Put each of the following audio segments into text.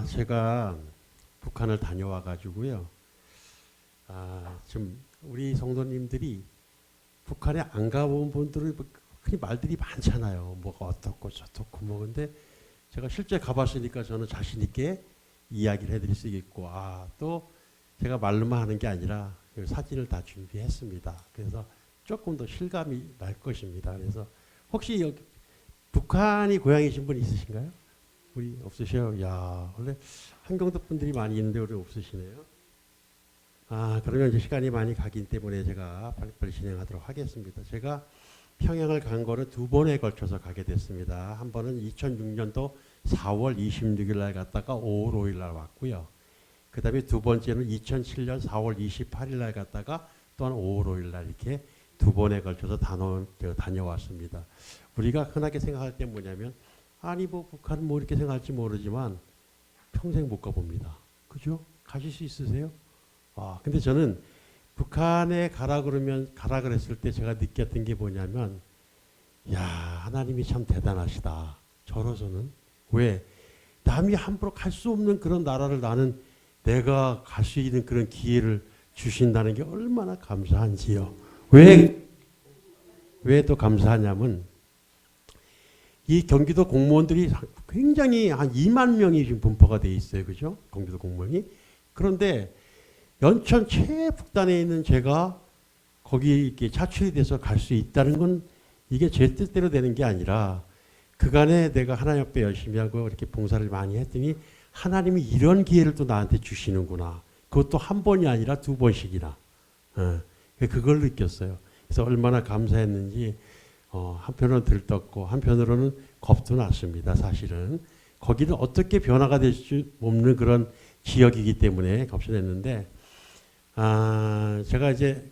제가 북한을 다녀와 가지고요. 좀 우리 성도님들이 북한에 안 가본 분들은 흔히 말들이 많잖아요. 뭐가 어떻고 저떻고 뭐. 근데 제가 실제 가봤으니까 저는 자신 있게 이야기를 해드릴 수 있고, 또 제가 말로만 하는 게 아니라 그 사진을 다 준비했습니다. 그래서 조금 더 실감이 날 것입니다. 그래서 혹시 여기 북한이 고향이신 분 있으신가요? 우리 없으셔요? 야, 원래 한경도 분들이 많이 있는데 우리 없으시네요. 그러면 이제 시간이 많이 가기 때문에 제가 빨리빨리 진행하도록 하겠습니다. 제가 평양을 간 거는 두 번에 걸쳐서 가게 됐습니다. 한 번은 2006년도 4월 26일 날 갔다가 5월 5일 날 왔고요. 그 다음에 두 번째는 2007년 4월 28일 날 갔다가 또한 5월 5일 날 이렇게 두 번에 걸쳐서 다녀왔습니다. 우리가 흔하게 생각할 때 뭐냐면 뭐 북한은 뭐 이렇게 생각할지 모르지만 평생 못 가봅니다. 그죠? 가실 수 있으세요? 근데 저는 북한에 가라 그랬을 때 제가 느꼈던 게 뭐냐면, 하나님이 참 대단하시다. 저로서는. 왜? 남이 함부로 갈 수 없는 그런 나라를 내가 갈 수 있는 그런 기회를 주신다는 게 얼마나 감사한지요. 왜 또 감사하냐면, 이 경기도 공무원들이 굉장히 한 2만 명이 지금 분포가 돼 있어요. 그죠? 경기도 공무원이. 그런데 연천 최북단에 있는 제가 거기 이렇게 차출이 돼서 갈 수 있다는 건 이게 제 뜻대로 되는 게 아니라 그간에 내가 하나님 앞에 열심히 하고 이렇게 봉사를 많이 했더니 하나님이 이런 기회를 또 나한테 주시는구나. 그것도 한 번이 아니라 두 번씩이나. 그걸 느꼈어요. 그래서 얼마나 감사했는지 한편으로는 들떴고 한편으로는 겁도 났습니다. 사실은. 거기는 어떻게 변화가 될 수 없는 그런 지역이기 때문에 겁이 났는데 제가 이제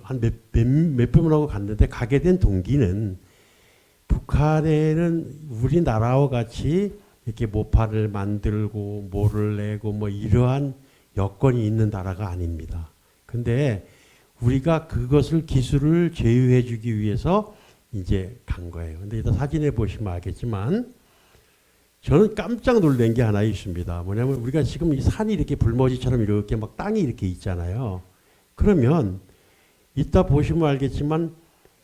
한 몇 번하고 갔는데 가게 된 동기는 북한에는 우리나라와 같이 이렇게 모파를 만들고 모를 내고 뭐 이러한 여건이 있는 나라가 아닙니다. 근데 우리가 그것을 기술을 제휴해 주기 위해서 이제 간 거예요. 근데 일단 사진에 보시면 알겠지만 저는 깜짝 놀란 게 하나 있습니다. 뭐냐면 우리가 지금 이 산이 이렇게 불머지처럼 이렇게 막 땅이 이렇게 있잖아요. 그러면 이따 보시면 알겠지만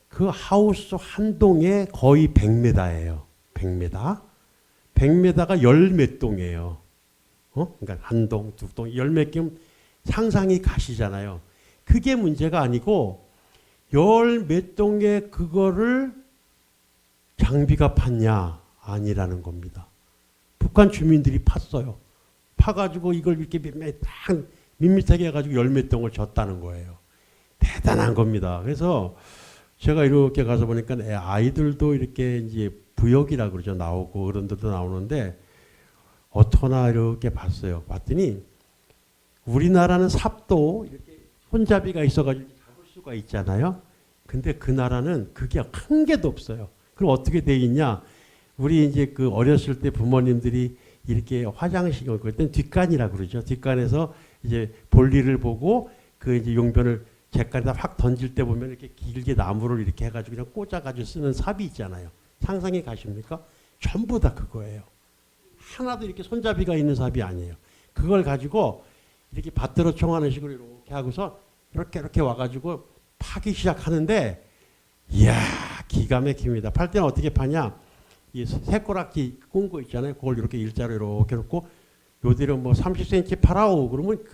그 하우스 한 동에 거의 100m예요. 100m. 100m가 열 몇 동이에요. 그러니까 한 동, 두 동, 열 몇 개면 상상이 가시잖아요. 그게 문제가 아니고 열 몇 동에 그거를 장비가 팠냐? 아니라는 겁니다. 북한 주민들이 팠어요. 파가지고 이걸 이렇게 밋밋하게 해가지고 열 몇 동을 졌다는 거예요. 대단한 겁니다. 그래서 제가 이렇게 가서 보니까 아이들도 이렇게 이제 부역이라 그러죠. 나오고 어른들도 나오는데 어떠나 이렇게 봤어요. 봤더니 우리나라는 삽도 이렇게 손잡이가 있어가지고 잡을 수가 있잖아요. 근데 그 나라는 그게 한 개도 없어요. 그럼 어떻게 돼 있냐? 우리 이제 그 어렸을 때 부모님들이 이렇게 화장실, 그때는 뒷간이라 그러죠. 뒷간에서 이제 볼일을 보고 그 이제 용변을 잿간에다 확 던질 때 보면 이렇게 길게 나무를 이렇게 해가지고 그냥 꽂아가지고 쓰는 삽이 있잖아요. 상상이 가십니까? 전부 다 그거예요. 하나도 이렇게 손잡이가 있는 삽이 아니에요. 그걸 가지고 이렇게 밭들어 총하는 식으로 이렇게 하고서 이렇게 와가지고 파기 시작하는데, 이야, 기가 막힙니다. 팔 때는 어떻게 파냐? 이 새꼬락지 꾼 거 있잖아요. 그걸 이렇게 일자로 이렇게 놓고 요대로 뭐 30cm 파라오 그러면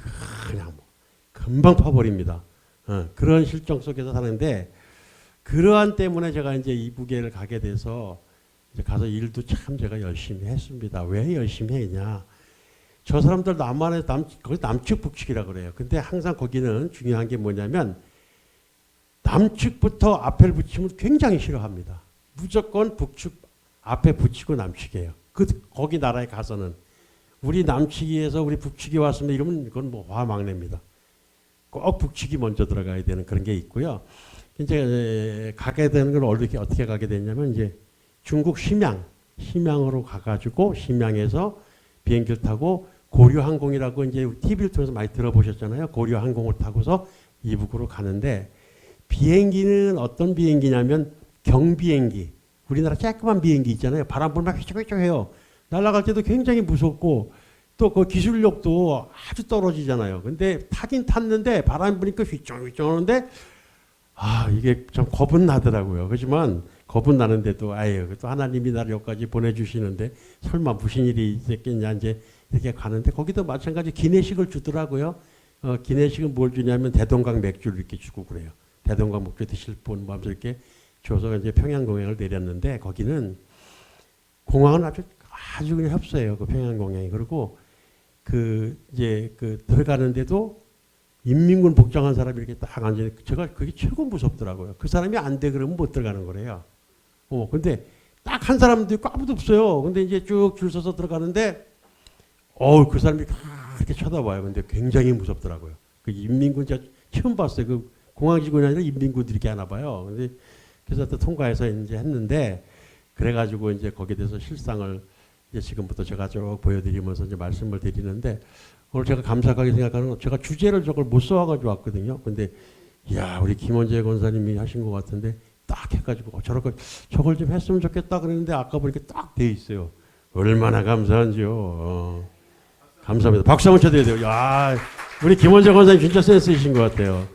그냥 뭐 금방 파버립니다. 그런 실정 속에서 사는데, 그러한 때문에 제가 이제 이북에를 가게 돼서 이제 가서 일도 참 제가 열심히 했습니다. 왜 열심히 했냐? 저 사람들 남한에 거기 남측 북측이라 그래요. 근데 항상 거기는 중요한 게 뭐냐면 남측부터 앞에 붙이면 굉장히 싫어합니다. 무조건 북측 앞에 붙이고 남측이에요. 거기 나라에 가서는 우리 남측에서 우리 북측이 왔으면 이러면 이건 뭐 화막냅니다. 꼭 북측이 먼저 들어가야 되는 그런 게 있고요. 이제 가게 되는 걸 어떻게 가게 됐냐면 이제 중국 심양으로 가가지고 심양에서 비행기를 타고 고려항공이라고 이제 TV를 통해서 많이 들어보셨잖아요. 고려항공을 타고서 이북으로 가는데 비행기는 어떤 비행기냐면 경비행기. 우리나라 조그만 비행기 있잖아요. 바람 불면 휘적휘적해요. 날아갈 때도 굉장히 무섭고 또 그 기술력도 아주 떨어지잖아요. 근데 타긴 탔는데 바람 부니까 휘청휘청 하는데 이게 좀 겁은 나더라고요. 그렇지만 겁은 나는데도 아유 또 하나님이 나를 여기까지 보내주시는데 설마 무슨 일이 있겠냐 이제 이렇게 가는데 거기도 마찬가지 기내식을 주더라고요. 기내식은 뭘 주냐면 대동강 맥주를 이렇게 주고 그래요. 대동강 맥주 드실 분 마음대로 이렇게 줘서 이제 평양공항을 내렸는데 거기는 공항은 아주 그냥 협소해요. 그 평양공항이. 그리고 이제 들어가는데도 인민군 복장한 사람이 이렇게 딱 앉아있는 제가 그게 최고 무섭더라고요. 그 사람이 안 돼 그러면 못 들어가는 거래요. 근데 딱 한 사람도 있고 아무도 없어요. 근데 이제 쭉 줄 서서 들어가는데 그 사람이 이렇게 쳐다봐요. 근데 굉장히 무섭더라고요. 그 인민군 제가 처음 봤어요. 그 공항 직원이 아니라 인민군들이 이렇게 하나 봐요. 근데 그래서 또 통과해서 이제 했는데 그래가지고 이제 거기에 대해서 실상을 이제 지금부터 제가 쭉 보여드리면서 이제 말씀을 드리는데 오늘 제가 감사하게 생각하는 건 제가 주제를 저걸 못 써와가지고 왔거든요. 근데 이야 우리 김원재 권사님이 하신 것 같은데 딱 해가지고 저걸 좀 했으면 좋겠다 그랬는데 아까 보니까 딱 돼 있어요. 얼마나 감사한지요. 감사합니다. 박수 한번 쳐드려야 돼요. 야 우리 김원재 권사님 진짜 센스이신 것 같아요.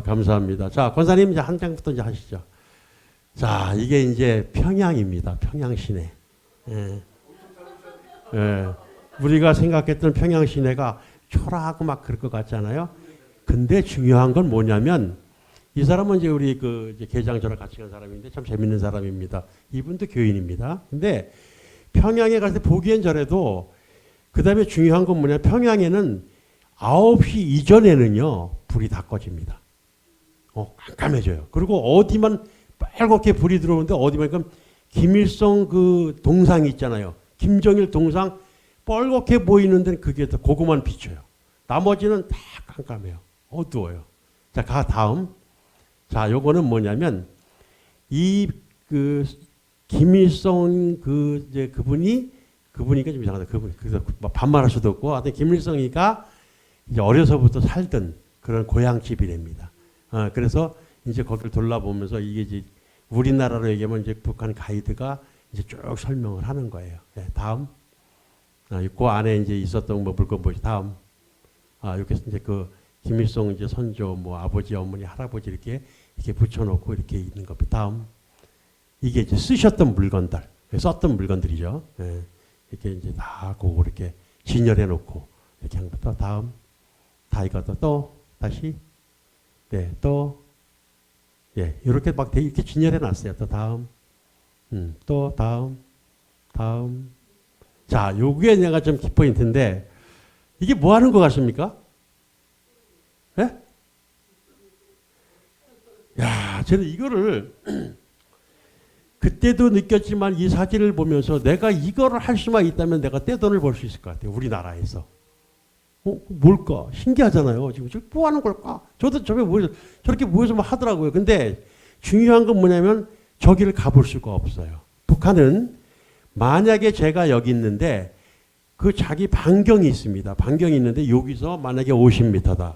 감사합니다. 자 권사님 이제 한 장부터 이제 하시죠. 자 이게 이제 평양입니다. 평양 시내. 우리가 생각했던 평양 시내가 초라하고 막 그럴 것 같잖아요. 근데 중요한 건 뭐냐면 이 사람은 이제 우리 이제 개장절을 같이 간 사람인데 참 재밌는 사람입니다. 이분도 교인입니다. 근데 평양에 갈 때 보기엔 저래도 그 다음에 중요한 건 뭐냐 평양에는 9시 이전에는요 불이 다 꺼집니다. 깜깜해져요. 그리고 어디만 빨갛게 불이 들어오는데 어디만 그럼 김일성 그 동상 있잖아요. 김정일 동상 빨갛게 보이는 데는 그게 더 그거만 비춰요. 나머지는 다 깜깜해요. 어두워요. 자, 다음. 자, 요거는 뭐냐면 김일성 그분이니까 좀 이상하다. 그래서 반말할 수도 없고 하여튼 김일성이가 이제 어려서부터 살던 그런 고향집이랍니다. 그래서 이제 거기를 돌아보면서 이게 이제 우리나라로 얘기하면 이제 북한 가이드가 이제 쭉 설명을 하는 거예요. 네, 다음. 그 안에 이제 있었던 물건 보시 다음. 이렇게 이제 김일성 이제 선조 아버지 어머니 할아버지 이렇게 붙여놓고 이렇게 있는 겁니다. 다음. 이게 이제 쓰셨던 물건들, 썼던 물건들이죠. 네, 이렇게 이제 다 이렇게 진열해 놓고 이렇게 한 것부터 다음. 다 이것도 또 다시. 네, 또. 예, 이렇게 막 이렇게 진열해 놨어요. 또 다음. 또 다음. 자, 요게 내가 좀 키포인트인데 이게 뭐 하는 것 같습니까? 예? 야, 저는 이거를 그때도 느꼈지만 이 사진을 보면서 내가 이거를 할 수만 있다면 내가 떼돈을 벌 수 있을 것 같아요. 우리나라에서. 뭘까? 신기하잖아요. 지금 뭐 하는 걸까? 저도 저렇게 모여서 막 하더라고요. 근데 중요한 건 뭐냐면 저기를 가볼 수가 없어요. 북한은 만약에 제가 여기 있는데 그 자기 반경이 있습니다. 반경이 있는데 여기서 만약에 50m다.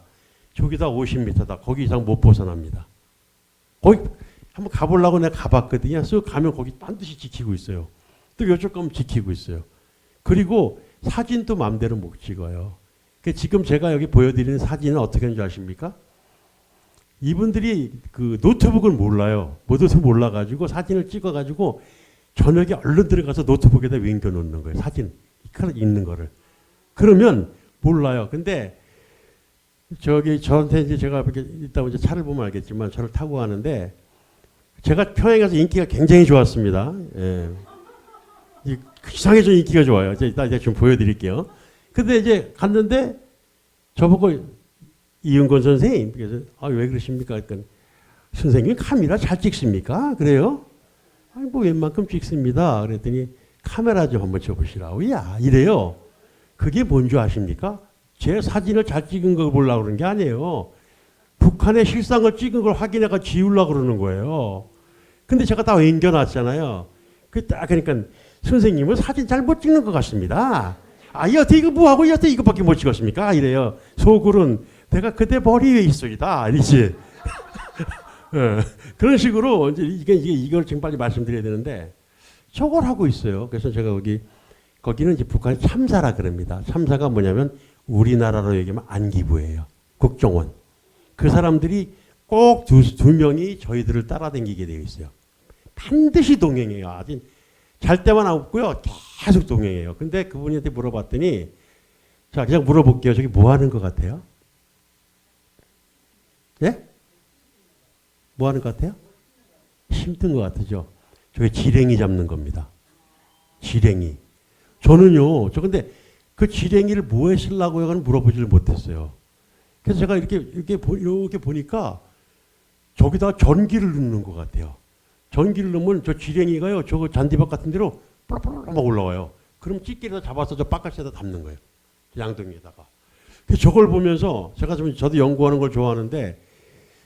저기다 50m다. 거기 이상 못 벗어납니다. 거기 한번 가보려고 내가 가봤거든요. 쓱 가면 거기 반드시 지키고 있어요. 또 이쪽 가면 지키고 있어요. 그리고 사진도 마음대로 못 찍어요. 지금 제가 여기 보여드리는 사진은 어떻게 하는 줄 아십니까? 이분들이 그 노트북을 몰라요. 뭐도 몰라가지고 사진을 찍어가지고 저녁에 얼른 들어가서 노트북에다 윙겨 놓는 거예요. 사진 있는 거를. 그러면 몰라요. 근데 저한테 이제 제가 이렇게 이따 이제 차를 보면 알겠지만 저를 타고 가는데 제가 평양에서 인기가 굉장히 좋았습니다. 예. 이상하게 좀 인기가 좋아요. 이따 좀 보여드릴게요. 근데 이제 갔는데 저보고 이은권 선생님 그래서 왜 그러십니까? 그러니까 선생님 카메라 잘 찍습니까? 그래요? 뭐 웬만큼 찍습니다. 그랬더니 카메라 좀 한번 줘보시라고. 야 이래요. 그게 뭔지 아십니까? 제 사진을 잘 찍은 걸 보려고 그런 게 아니에요. 북한의 실상을 찍은 걸 확인해가 지우려고 그러는 거예요. 근데 제가 다 옮겨놨잖아요. 그러니까 선생님은 사진 잘 못 찍는 것 같습니다. 여태 이거 뭐하고 여태 이거밖에 못 찍었습니까? 이래요. 속으로는 내가 그대 머리 위에 있소이다. 아니지. 그런 식으로 이제 이걸 지금 빨리 말씀드려야 되는데 저걸 하고 있어요. 그래서 제가 여기 거기는 이제 북한이 참사라 그럽니다. 참사가 뭐냐면 우리나라로 얘기하면 안기부예요. 국정원. 그 사람들이 꼭 두 명이 저희들을 따라다니게 되어 있어요. 반드시 동행해요. 아주 잘 때만 없고요. 계속 동행해요. 근데 그분한테 물어봤더니 자 그냥 물어볼게요. 저기 뭐 하는 것 같아요? 예? 뭐 하는 것 같아요? 힘든 것 같으죠. 저게 지렁이 잡는 겁니다. 지렁이. 저는요. 저 근데 그 지렁이를 뭐에 쓰려고 하고는 물어보지를 못했어요. 그래서 제가 이렇게 보니까 저기다 전기를 넣는 것 같아요. 전기를 넣으면 저 지렁이가요. 저거 잔디밭 같은 데로 막 올라와요. 그럼 찌개에다 잡아서 저 바깥에다 담는 거예요. 양동이에다가. 그래서 저걸 보면서 제가 저도 연구하는 걸 좋아하는데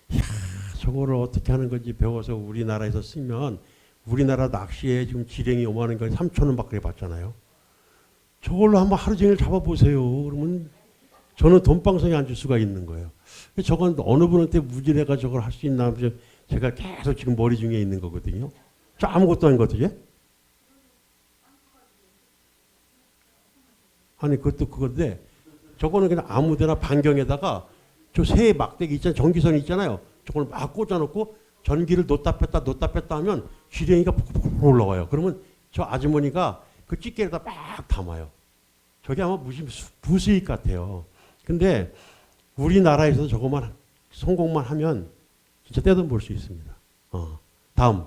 이야, 저거를 어떻게 하는 건지 배워서 우리나라에서 쓰면 우리나라 낚시에 지금 지렁이 오만한 거 3,000원밖에 받잖아요. 저걸로 한번 하루 종일 잡아보세요. 그러면 저는 돈방석에 앉을 수가 있는 거예요. 저건 어느 분한테 무지래가 저걸 할 수 있나 제가 계속 지금 머리 중에 있는 거거든요. 저 아무것도 아닌 것 같아요. 아니 그것도 그건데 저거는 그냥 아무데나 반경에다가 저 새 막대기 있잖아요. 전기선이 있잖아요. 저걸 막 꽂아놓고 전기를 놓다 뺐다 하면 지렁이가 푹푹 올라와요. 그러면 저 아주머니가 그 찌개에다 막 담아요. 저게 아마 무슨 부수익 같아요. 근데 우리나라에서 저것만 성공만 하면 진짜 떼돈 벌 수 있습니다. 다음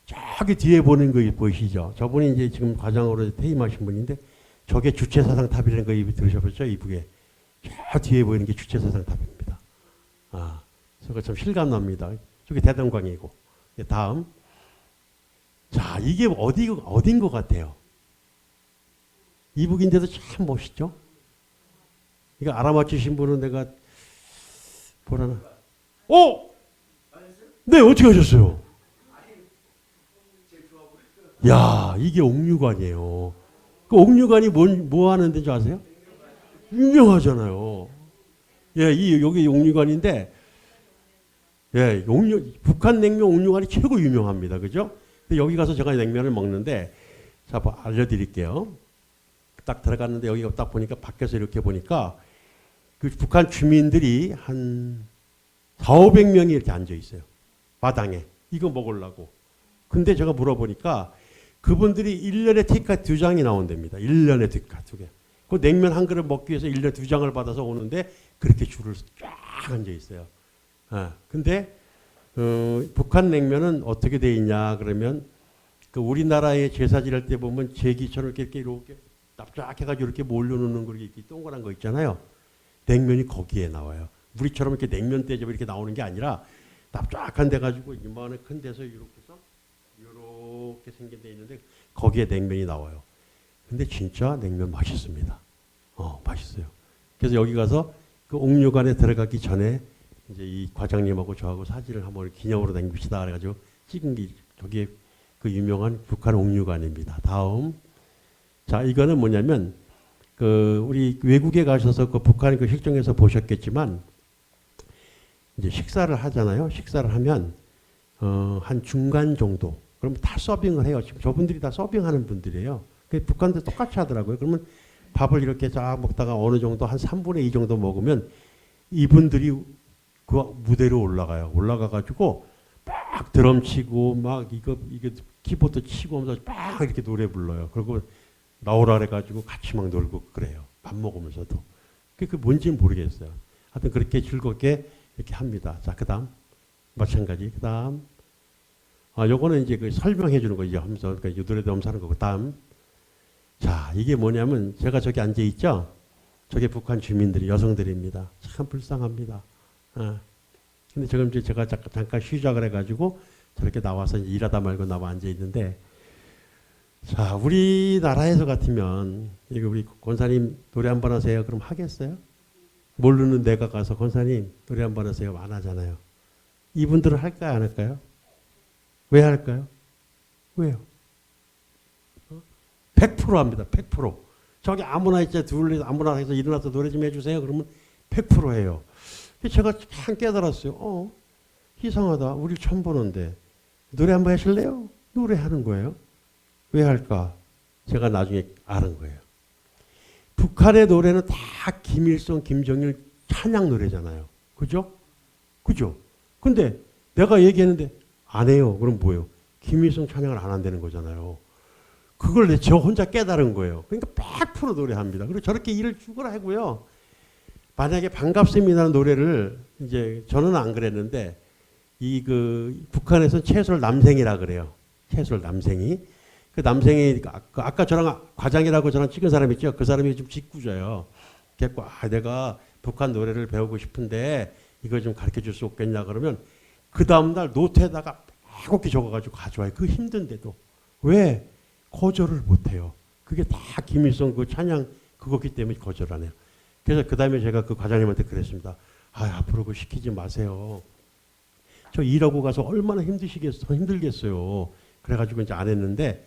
저기 뒤에 보는 거 보이시죠? 저분이 이제 지금 과장으로 퇴임하신 분인데 저게 주체사상탑이라는 거 들으셨죠? 이북에 저 뒤에 보이는 게 주체사상탑입니다. 저거 참 실감납니다. 저게 대동강이고. 다음 자 이게 어딘 것 같아요? 이북인데도 참 멋있죠? 이거 알아맞히신 분은 내가 보라나? 네 어떻게 하셨어요? 야 이게 옥류관이에요. 그 옥류관이 뭐 하는 데인지 아세요? 유명하잖아요. 예, 여기 옥류관인데, 예, 북한 냉면 옥류관이 최고 유명합니다. 그죠? 근데 여기 가서 제가 냉면을 먹는데, 자, 알려드릴게요. 딱 들어갔는데 여기 딱 보니까 밖에서 이렇게 보니까 그 북한 주민들이 한 4,500명이 이렇게 앉아 있어요. 마당에. 이거 먹으려고. 근데 제가 물어보니까 그분들이 1년에 티켓 2장이 나온답니다. 1년에 티켓 2개. 그 냉면 한 그릇 먹기 위해서 1년에 2장을 받아서 오는데 그렇게 줄을 쫙 앉아 있어요. 근데 북한 냉면은 어떻게 돼 있냐 그러면 그 우리나라의 제사 지낼 때 보면 제기처럼 이렇게 납작해가지고 이렇게 몰려놓는 거 이렇게 동그란 거 있잖아요. 냉면이 거기에 나와요. 우리처럼 이렇게 냉면 대접이 이렇게 나오는 게 아니라 납작한 데 가지고 이만한 큰 데서 이렇게 해서 이렇게 생긴 데 있는데 거기에 냉면이 나와요. 근데 진짜 냉면 맛있습니다. 맛있어요. 그래서 여기 가서 그 옥류관에 들어가기 전에 이제 이 과장님하고 저하고 사진을 한번 기념으로 남깁시다. 그래가지고 찍은 게 저기 그 유명한 북한 옥류관입니다. 다음. 자, 이거는 뭐냐면 그 우리 외국에 가셔서 그 북한 그 실정에서 보셨겠지만 이제 식사를 하잖아요. 식사를 하면 한 중간 정도. 그럼 다 서빙을 해요. 지금 저분들이 다 서빙하는 분들이에요. 북한도 똑같이 하더라고요. 그러면 밥을 이렇게 쫙 먹다가 어느 정도 한 3분의 2 정도 먹으면 이분들이 그 무대로 올라가요. 올라가가지고 막 드럼 치고 막 이거 키보드 치고 하면서 막 이렇게 노래 불러요. 그리고 나오라 그래가지고 같이 막 놀고 그래요. 밥 먹으면서도. 그게 뭔지는 모르겠어요. 하여튼 그렇게 즐겁게 이렇게 합니다. 자, 그 다음. 마찬가지. 그 다음. 요거는 이제 그 설명해 주는 거죠. 하면서 그러니까 노래도 하면서 하는 거고. 다음. 자, 이게 뭐냐면 제가 저기 앉아 있죠. 저게 북한 주민들이 여성들입니다. 참 불쌍합니다. 근데 지금 이제 제가 잠깐 쉬자 그래가지고 저렇게 나와서 일하다 말고 나와 앉아 있는데, 자, 우리나라에서 같으면 이거 우리 권사님 노래 한번 하세요. 그럼 하겠어요? 모르는 내가 가서 권사님 노래 한번 하세요. 안 하잖아요. 이분들은 할까요? 안 할까요? 왜 할까요? 왜요? 100% 합니다. 100%. 저기 아무나 있죠. 둘이 아무나 해서 일어나서 노래 좀 해주세요. 그러면 100% 해요. 제가 참 깨달았어요. 이상하다. 우리 처음 보는데 노래 한번 하실래요? 노래하는 거예요. 왜 할까? 제가 나중에 아는 거예요. 북한의 노래는 다 김일성, 김정일 찬양 노래잖아요. 그죠? 그죠? 근데 내가 얘기했는데 안 해요. 그럼 뭐예요? 김일성 찬양을 안 한다는 거잖아요. 그걸 저 혼자 깨달은 거예요. 그러니까 100% 노래합니다. 그리고 저렇게 일을 죽으라 하고요. 만약에 반갑습니다는 노래를 이제 저는 안 그랬는데 북한에서는 채솔 남생이라 그래요. 채솔 남생이. 그 남생이 아까 저랑 과장이라고 저랑 찍은 사람 있죠. 그 사람이 좀 짓궂어요. 그래서 내가 북한 노래를 배우고 싶은데 이거 좀 가르쳐 줄 수 없겠냐 그러면 그 다음날 노트에다가 100개 적어가지고 가져와요. 그 힘든데도. 왜? 거절을 못해요. 그게 다 김일성 그 찬양 그거기 때문에 거절 안 해요. 그래서 그 다음에 제가 그 과장님한테 그랬습니다. 앞으로 그거 시키지 마세요. 저 일하고 가서 얼마나 힘들겠어요. 그래가지고 이제 안 했는데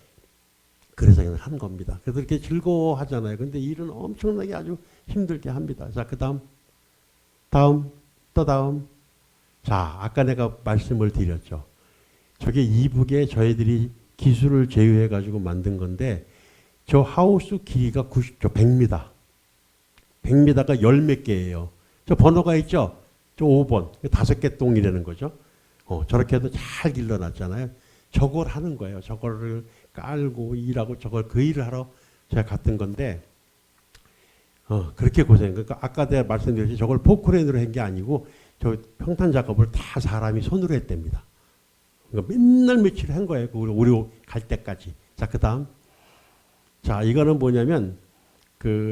그래서 그냥 한 겁니다. 그래서 이렇게 즐거워하잖아요. 근데 일은 엄청나게 아주 힘들게 합니다. 자, 그 다음. 자, 아까 내가 말씀을 드렸죠. 저게 이북에 저희들이 기술을 제휴해가지고 만든 건데 저 하우스 길이가 100m. 100m가 열 몇 개예요. 저 번호가 있죠? 저 5번. 5개 동이라는 거죠. 저렇게 해도 잘 길러놨잖아요. 저걸 하는 거예요. 저거를 깔고 일하고 저걸 그 일을 하러 제가 갔던 건데 그렇게 고생. 그러니까 아까 내가 말씀드렸지 저걸 포크레인으로 한 게 아니고 저 평탄 작업을 다 사람이 손으로 했답니다. 그러니까 맨날 며칠 한 거예요. 우리 갈 때까지. 자, 그 다음. 자, 이거는 뭐냐면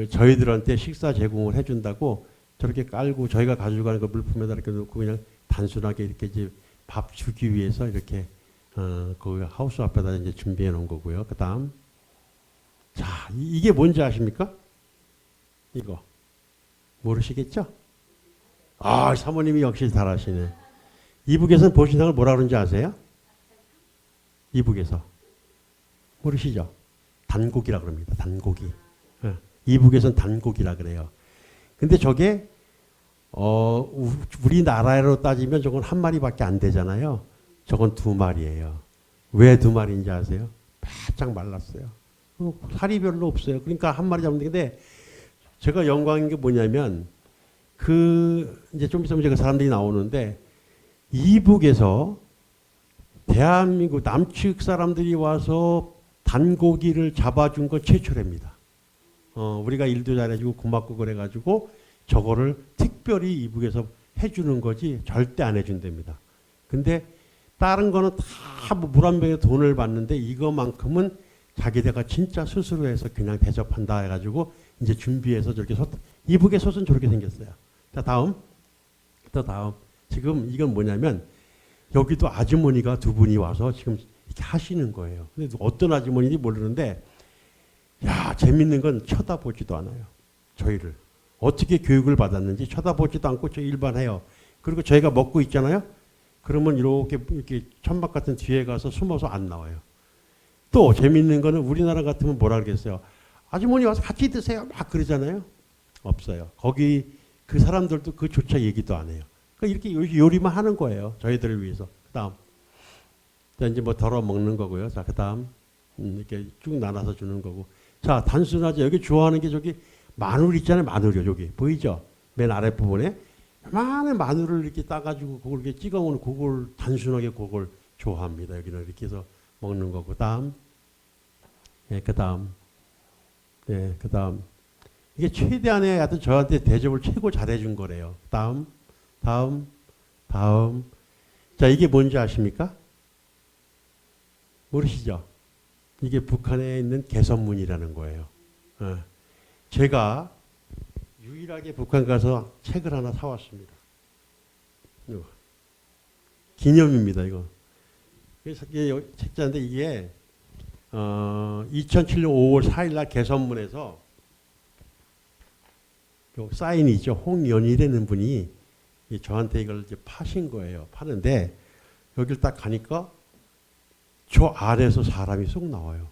저희들한테 식사 제공을 해준다고 저렇게 깔고 저희가 가져가는 그 물품에다 이렇게 놓고 그냥 단순하게 이렇게 이제 밥 주기 위해서 이렇게 그 하우스 앞에다 이제 준비해 놓은 거고요. 그 다음. 자, 이게 뭔지 아십니까? 이거. 모르시겠죠? 사모님이 역시 잘하시네. 이북에서는 보신탕을 뭐라 그러는지 아세요? 이북에서. 모르시죠? 단고기라 그럽니다. 단고기. 이북에서는 단고기라 그래요. 근데 저게 우리나라로 따지면 저건 한 마리밖에 안 되잖아요. 저건 2마리예요. 왜 2마리인지 아세요? 바짝 말랐어요. 살이 별로 없어요. 그러니까 한 마리 잡는 건데 제가 영광인 게 뭐냐면 이제 좀 있으면 제가 사람들이 나오는데 이북에서 대한민국 남측 사람들이 와서 단고기를 잡아준 건 최초랍니다. 우리가 일도 잘해주고 고맙고 그래가지고 저거를 특별히 이북에서 해주는 거지 절대 안 해준답니다. 근데 다른 거는 다 물 한 병에 돈을 받는데 이거만큼은 자기네가 진짜 스스로 해서 그냥 대접한다 해가지고 이제 준비해서 저렇게 이북의 솥은 저렇게 생겼어요. 자, 다음. 또 다음. 지금 이건 뭐냐면 여기도 아주머니가 2분이 와서 지금 이렇게 하시는 거예요. 근데 어떤 아주머니인지 모르는데 재밌는 건 쳐다보지도 않아요. 저희를. 어떻게 교육을 받았는지 쳐다보지도 않고 저 일반 해요. 그리고 저희가 먹고 있잖아요. 그러면 이렇게 천막 같은 뒤에 가서 숨어서 안 나와요. 또 재밌는 거는 우리나라 같으면 뭐라 그러겠어요. 아주머니 와서 같이 드세요. 막 그러잖아요. 없어요. 거기 그 사람들도 그조차 얘기도 안 해요. 그러니까 이렇게 요리만 하는 거예요. 저희들을 위해서. 그 다음. 자, 이제 뭐 덜어 먹는 거고요. 자, 그 다음. 이렇게 쭉 나눠서 주는 거고. 자, 단순하죠. 여기 좋아하는 게 저기 마늘 있잖아요. 마늘이요. 여기. 보이죠? 맨 아랫부분에. 많은 마늘을 이렇게 따가지고 그걸 이렇게 찍어 먹는 그걸 단순하게 그걸 좋아합니다. 여기는 이렇게 해서 먹는 거고. 다음. 네, 그 다음. 네, 그 다음. 이게 최대한의 하여튼 저한테 대접을 최고 잘해준 거래요. 다음. 자, 이게 뭔지 아십니까? 모르시죠? 이게 북한에 있는 개선문이라는 거예요. 제가 유일하게 북한 가서 책을 하나 사왔습니다. 이거. 기념입니다, 이거. 그래서 이게 책자인데 이게 2007년 5월 4일 날 개선문에서 사인이죠. 홍연이라는 분이 저한테 이걸 이제 파신 거예요. 파는데 여기를 딱 가니까 저 아래에서 사람이 쏙 나와요.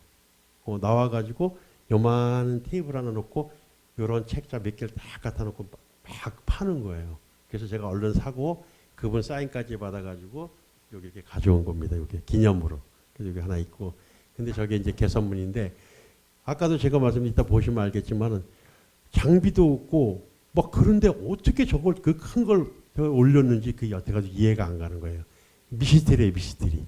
나와가지고 요만한 테이블 하나 놓고 이런 책자 몇 개를 딱 갖다 놓고 막 파는 거예요. 그래서 제가 얼른 사고 그분 사인까지 받아가지고 여기 이렇게 가져온 겁니다. 여기 기념으로. 그래서 여기 하나 있고. 근데 저게 이제 개선문인데 아까도 제가 말씀 이따 보시면 알겠지만은 장비도 없고 뭐 그런데 어떻게 저걸 그 큰 걸 올렸는지 그 여태까지 이해가 안 가는 거예요. 미스테리예요, 미스테리.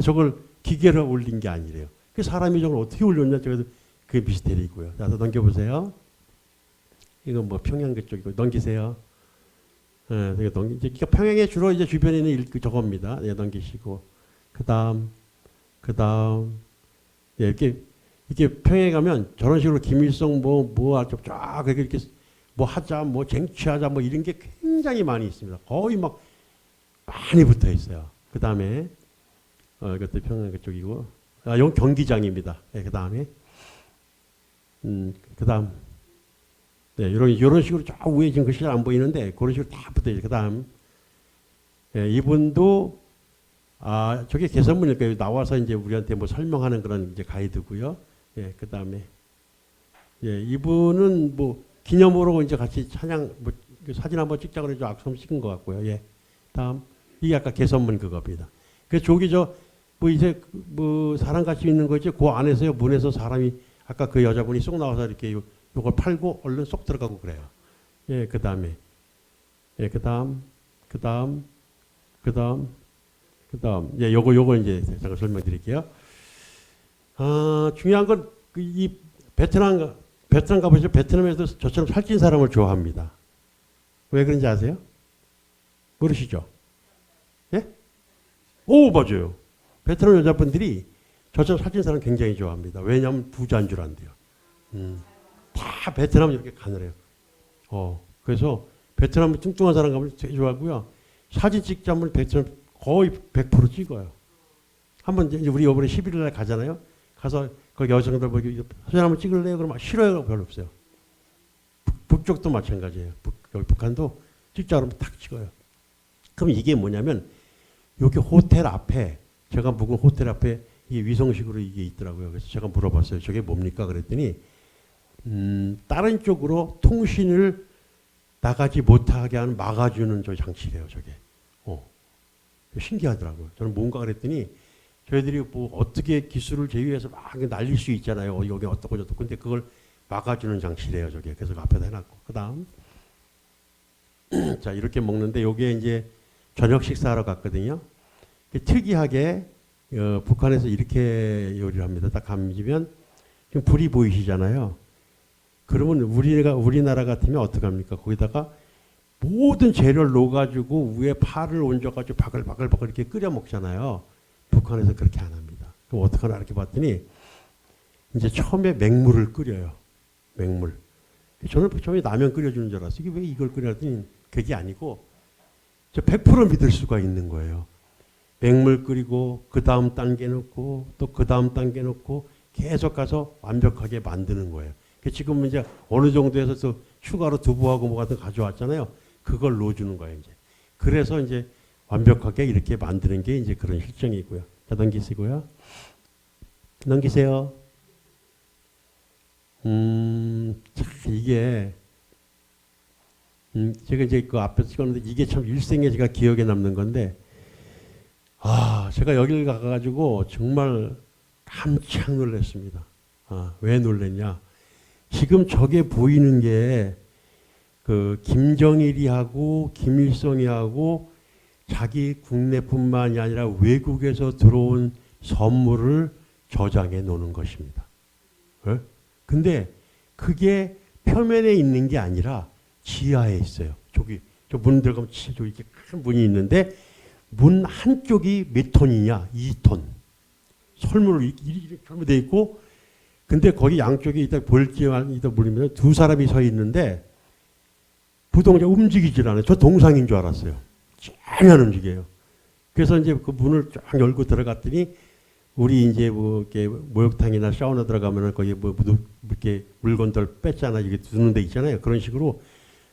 저걸 기계로 올린 게 아니래요. 그 사람이 저걸 어떻게 올렸냐, 저거 그게 미스테리고요. 자, 넘겨보세요. 이거 뭐 평양 그쪽이고 넘기세요. 예, 이제 평양에 주로 이제 주변에 있는 저겁니다. 예, 넘기시고 그다음 예, 이렇게 평양에 가면 저런 식으로 김일성 쫙 이렇게 뭐 하자, 뭐 쟁취하자, 뭐 이런 게 굉장히 많이 있습니다. 거의 막 많이 붙어 있어요. 그 다음에 이것도 평양 그쪽이고, 이건 경기장입니다. 네, 그 다음에 그 다음 네, 이런 식으로 쫙 위에 지금 글씨가 안 보이는데 그런 식으로 다 붙어 있어요. 그 다음 이분도 저게 개선문일 거예요. 나와서 이제 우리한테 뭐 설명하는 그런 이제 가이드고요. 예, 그 다음에 예, 이분은 뭐 기념으로 이제 같이 찬양 뭐 사진 한번 찍자 그래서 악수 찍은 것 같고요. 예, 다음 이게 아까 개선문 그겁니다. 그 저기 뭐 이제 뭐 사람 같이 있는 거지. 그 안에서요 문에서 사람이 아까 그 여자분이 쏙 나와서 이렇게 요걸 팔고 얼른 쏙 들어가고 그래요. 예, 그 다음에 예, 그 다음 예, 요거 이제 잠깐 설명드릴게요. 중요한 건 이 베트남 가보시죠. 베트남에서 저처럼 살찐 사람을 좋아합니다. 왜 그런지 아세요? 모르시죠? 예? 오, 맞아요. 베트남 여자분들이 저처럼 살찐 사람 굉장히 좋아합니다. 왜냐하면 부자인 줄 안대요. 다 베트남 이렇게 가늘해요. 그래서 베트남 뚱뚱한 사람 가면 되게 좋아하고요. 사진 찍자면 베트남 거의 100% 찍어요. 한번 이제 우리 이번에 11일 날 가잖아요. 가서 거기 여성들 보기 사진 한번 찍을래요? 그러면 싫어요. 별로 없어요. 북쪽도 마찬가지예요. 여기 북한도 찍자 그러면 탁 찍어요. 그럼 이게 뭐냐면 여기 호텔 앞에 제가 묵은 호텔 앞에 이게 위성식으로 이게 있더라고요. 그래서 제가 물어봤어요. 저게 뭡니까? 그랬더니 다른 쪽으로 통신을 나가지 못하게 하는 막아주는 저 장치래요. 저게. 신기하더라고요. 저는 뭔가 그랬더니 저희들이 뭐 어떻게 기술을 제휴해서 막 날릴 수 있잖아요. 여기 어떻고 저떻고. 근데 그걸 막아주는 장치래요. 저게. 그래서 그 앞에다 해놨고. 그 다음. 자, 이렇게 먹는데 요게 이제 저녁 식사하러 갔거든요. 특이하게 북한에서 이렇게 요리를 합니다. 딱 가면 지금 불이 보이시잖아요. 그러면 우리나라 같으면 어떡합니까? 거기다가 모든 재료를 넣어가지고 위에 파를 얹어가지고 바글바글 이렇게 끓여 먹잖아요. 북한에서 그렇게 안 합니다. 그럼 어떡하나 이렇게 봤더니 이제 처음에 맹물을 끓여요. 맹물. 저는 처음에 라면 끓여주는 줄 알았어요. 이게 왜 이걸 끓여더니 그게 아니고 100% 믿을 수가 있는 거예요. 맹물 끓이고 그 다음 단계 넣고 또 그 다음 단계 넣고 계속 가서 완벽하게 만드는 거예요. 지금 이제 어느 정도에서 또 추가로 두부하고 뭐 같은 거 가져왔잖아요. 그걸 넣어주는 거예요, 이제. 그래서 이제 완벽하게 이렇게 만드는 게 이제 그런 실정이고요. 자, 넘기시고요. 넘기세요. 이게, 제가 이제 그 앞에 찍었는데 이게 참 일생에 제가 기억에 남는 건데, 제가 여기를 가가지고 정말 깜짝 놀랐습니다. 왜 놀랐냐. 지금 저게 보이는 게 그 김정일이 하고 김일성이 하고 자기 국내뿐만이 아니라 외국에서 들어온 선물을 저장해 놓는 것입니다. 근데 그게 표면에 있는 게 아니라 지하에 있어요. 저 문 들어가면 저기 이렇게 큰 문이 있는데 문 한쪽이 몇 톤이냐? 2톤. 설물로 이렇게 설물되어 있고 근데 거기 양쪽에 이따 볼지만 이따 물리면 두 사람이 서 있는데 부동자 움직이질 않아요. 저 동상인 줄 알았어요. 전혀 안 움직여요. 그래서 이제 그 문을 쫙 열고 들어갔더니 우리 이제 뭐 이렇게 목욕탕이나 사우나 들어가면은 거기 뭐 이렇게 물건들 뺐잖아. 이게 두는 데 있잖아요. 그런 식으로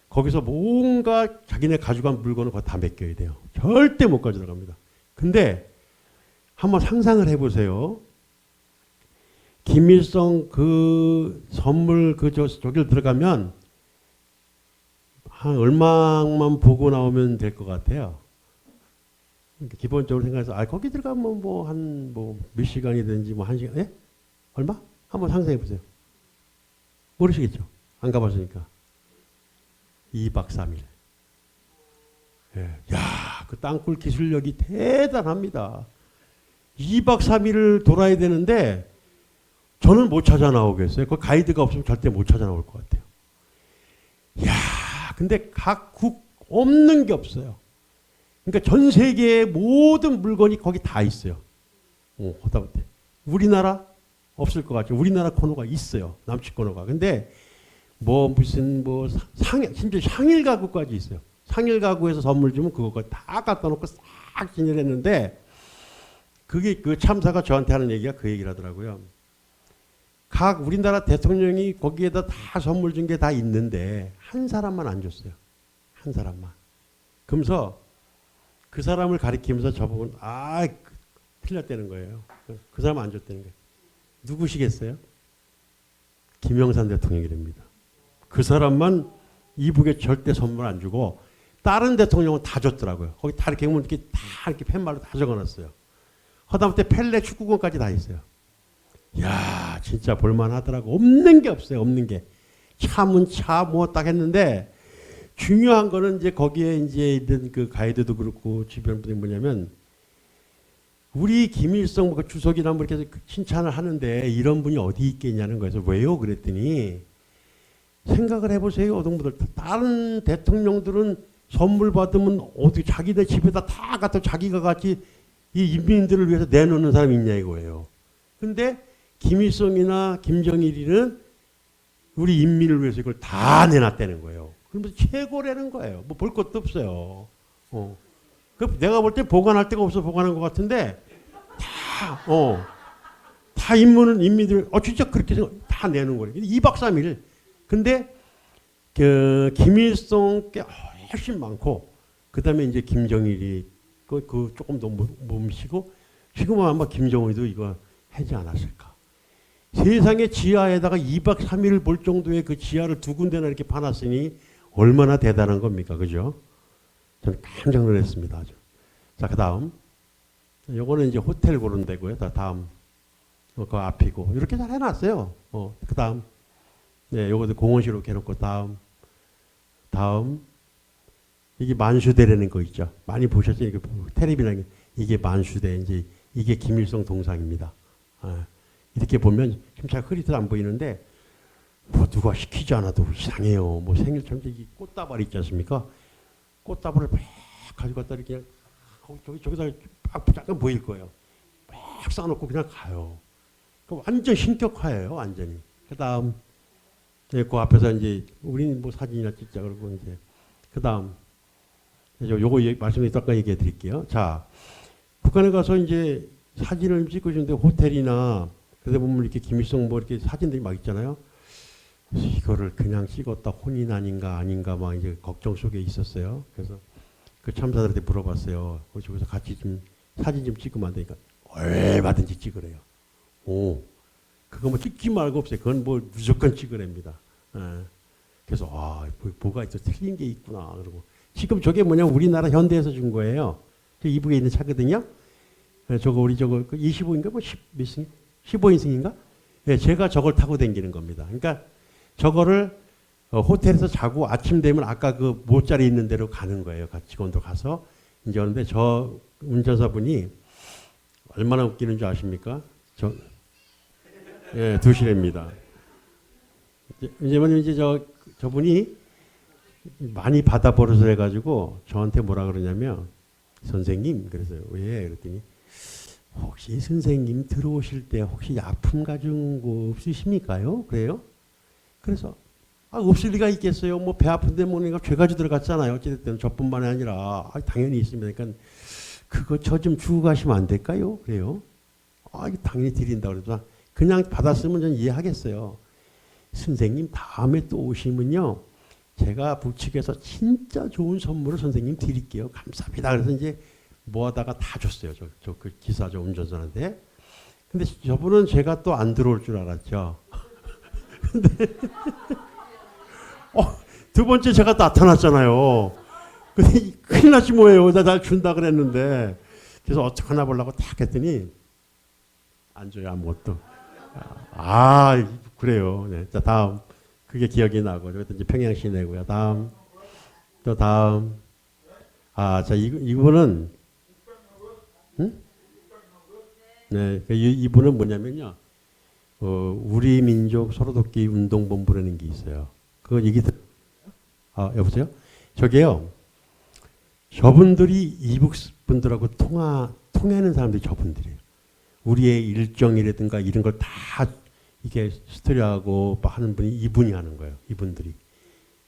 거기서 뭔가 자기네 가져간 물건을 거기 다 맡겨야 돼요. 절대 못 가져 들어갑니다. 근데 한번 상상을 해보세요. 김일성 그 선물 저길 들어가면 한 얼마만 보고 나오면 될 것 같아요. 그러니까 기본적으로 생각해서 거기 들어가면 몇 시간이든지 뭐 1시간, 예? 얼마? 한번 상상해 보세요. 모르시겠죠? 안 가봤으니까. 2박 3일. 예. 야, 그 땅굴 기술력이 대단합니다. 2박 3일을 돌아야 되는데 저는 못 찾아 나오겠어요. 그 가이드가 없으면 절대 못 찾아 나올 것 같아요. 야, 근데 각국 없는 게 없어요. 그러니까 전 세계의 모든 물건이 거기 다 있어요. 허다못해. 우리나라 없을 것 같죠. 우리나라 코너가 있어요. 남측 코너가. 근데 뭐 무슨 뭐 심지어 상일 가구까지 있어요. 상일 가구에서 선물 주면 그거 다 갖다 놓고 싹 진열했는데 그게 그 참사가 저한테 하는 얘기가 그 얘기를 하더라고요. 각 우리나라 대통령이 거기에다 다 선물 준 게 다 있는데 한 사람만 안 줬어요. 한 사람만. 그러면서 그 사람을 가리키면서 저보고 틀렸다는 거예요. 그 사람 안 줬다는 거예요. 누구시겠어요? 김영삼 대통령이랍니다. 그 사람만 이북에 절대 선물 안 주고 다른 대통령은 다 줬더라고요. 거기 다 이렇게 보면 이렇게 다 이렇게 팻말로 다 적어놨어요. 하다못해 펠레 축구공까지 다 있어요. 야, 진짜 볼만하더라고. 없는 게 없어요. 없는 게. 차문 차 뭐 딱 했는데 중요한 거는 이제 거기에 이제 있는 그 가이드도 그렇고 주변 분이 뭐냐면 우리 김일성 그 주석이나 뭐 이렇게 칭찬을 하는데 이런 분이 어디 있겠냐는 거예요. 왜요? 그랬더니 생각을 해보세요. 어동분들 다른 대통령들은 선물 받으면 어떻게 자기네 집에다 다 갖다 자기가 같이 이 인민들을 위해서 내놓는 사람이 있냐 이거예요. 근데 김일성이나 김정일이는 우리 인민을 위해서 이걸 다 내놨다는 거예요. 그러면서 최고라는 거예요. 뭐 볼 것도 없어요. 그 내가 볼 때 보관할 데가 없어 보관한 것 같은데 다 인민들 진짜 그렇게 다 내는 거예요. 2박 3일. 근데 그 김일성 게 훨씬 많고 그다음에 이제 김정일이 그 조금 더 몸쉬고 지금은 아마 김정은이도 이거 하지 않았을까. 세상에 지하에다가 2박 3일을 볼 정도의 그 지하를 두 군데나 이렇게 파놨으니 얼마나 대단한 겁니까? 그죠? 저는 깜짝 놀랐습니다. 아주. 자, 그 다음. 요거는 이제 호텔 고른 데고요. 다음. 그 앞이고. 이렇게 잘 해놨어요. 그 다음. 네, 요것도 공원시로 해놓고 다음. 이게 만수대라는 거 있죠. 많이 보셨죠? 이게 텔레비라는 게. 이게 만수대. 이제 이게 김일성 동상입니다. 이렇게 보면 지금 잘 흐릿해서 안 보이는데 뭐 누가 시키지 않아도 이상해요. 뭐 생일처럼 이 꽃다발 있지 않습니까? 꽃다발을 막 가지고 갔다 이렇게 저기다 막 잠깐 보일 거예요. 막 쌓아놓고 그냥 가요. 그럼 완전 신격화예요. 완전히. 그다음 그 앞에서 이제 우리는 뭐 사진이나 찍자 그러고 이제 그다음 요거 말씀에 잠깐 얘기해 드릴게요. 자, 북한에 가서 이제 사진을 찍으시는데 호텔이나 그러다 보면 이렇게 김일성 뭐 이렇게 사진들이 막 있잖아요. 이거를 그냥 찍었다 혼인 아닌가 막 이제 걱정 속에 있었어요. 그래서 그 참사들한테 물어봤어요. 거기서 같이 좀 사진 좀 찍으면 안 되니까 얼마든지 찍으래요. 그거 뭐 찍지 말고 없어요. 그건 뭐 무조건 찍으랍니다. 그래서 뭐가 또 틀린 게 있구나 그러고 지금 저게 뭐냐 우리나라 현대에서 준 거예요. 저 이북에 있는 차거든요. 저거 우리 저거 25인가 뭐 10몇 15인승인가? 네, 제가 저걸 타고 다니는 겁니다. 그러니까 저거를 호텔에서 자고 아침 되면 아까 그 모짜리 있는 데로 가는 거예요. 직원도 가서 이제 오는데 저 운전사분이 얼마나 웃기는 줄 아십니까? 두시래입니다. 이제 저분이 많이 받아 버릇을 해가지고 저한테 뭐라 그러냐면 선생님 그래서요. 왜? 그랬더니 혹시 선생님 들어오실 때 혹시 아픔 가진 거 없으십니까요? 그래요? 그래서 없을 리가 있겠어요. 뭐 배 아픈데 뭐니까 죄가지 들어갔잖아요. 어찌됐든 저뿐만이 아니라 당연히 있습니다. 그러니까 그거 저 좀 주고 가시면 안 될까요? 그래요? 이거 당연히 드린다 그래서 그냥 받았으면 전 이해하겠어요. 선생님 다음에 또 오시면요. 제가 북측에서 진짜 좋은 선물을 선생님 드릴게요. 감사합니다. 그래서 이제 모아다가 다 줬어요. 그 기사, 저 운전사한테. 근데 저분은 제가 또 안 들어올 줄 알았죠. 근데 두 번째 제가 나타났잖아요. 근데 큰일 났지 뭐예요. 나 준다 그랬는데. 그래서 어떡하나 보려고 딱 했더니 안 줘요. 아무것도. 아, 그래요. 네. 자, 다음. 그게 기억이 나고, 저것도 이제 평양 시내고요. 다음, 또 다음. 아, 자, 이분은, 응? 네, 이분은 뭐냐면요. 우리 민족 소로돋기 운동본부라는 게 있어요. 그거 얘기 여보세요? 저게요. 저분들이 이북 분들하고 통하는 사람들이 저분들이에요. 우리의 일정이라든가 이런 걸 다 이게 스토리하고 하는 분이 이분이 하는 거예요. 이분들이.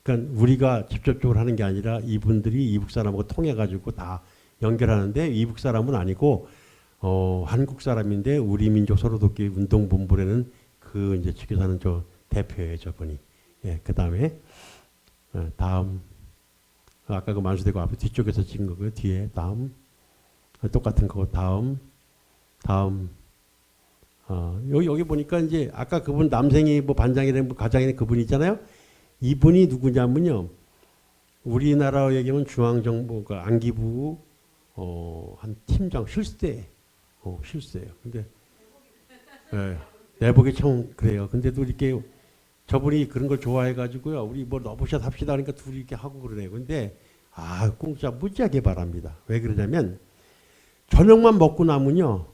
그러니까 우리가 직접적으로 하는 게 아니라 이분들이 이북 사람하고 통해 가지고 다 연결하는데 이북 사람은 아니고 한국 사람인데 우리 민족 서로돕기 운동본부라는 그 이제 측에서 하는 저 대표예요, 저분이. 예, 그다음에 다음 아까 그 만수대고 앞에 뒤쪽에서 찍은 거고요. 뒤에 다음 똑같은 거 다음 여기 보니까 이제 아까 그분 남생이 뭐 반장이라는 가장이라는 그분 있잖아요. 이분이 누구냐면요. 우리나라 얘기하면 중앙정보가 안기부 한 팀장 실세예요. 근데 예, 내복이 참 그래요. 근데도 이렇게 저분이 그런 걸 좋아해가지고요. 우리 뭐 러브샷 합시다 하니까 둘이 이렇게 하고 그러네요. 근데 공짜 무지하게 바랍니다. 왜 그러냐면 저녁만 먹고 나면요.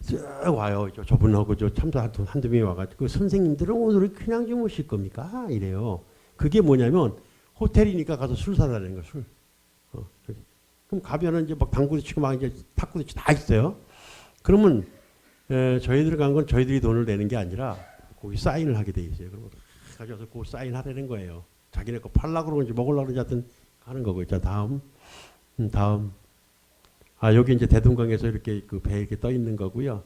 쭉 와요. 저분하고 저 참사 한두 명이 와가지고 선생님들은 오늘 그냥 좀 오실 겁니까? 이래요. 그게 뭐냐면 호텔이니까 가서 술 사라는 거예요. 술. 그럼 가면은 이제 막 당구도 치고 막 이제 탁구도 치고 다 있어요. 그러면 저희들 간 건 저희들이 돈을 내는 게 아니라 거기 사인을 하게 돼 있어요. 그러면 가져서 그 사인 하라는 거예요. 자기네 거 팔라고 그러는지 먹으려고 그러는지 하여튼 하는 거고. 자, 다음. 여기 이제 대동강에서 이렇게 그 배에 이렇게 떠 있는 거고요.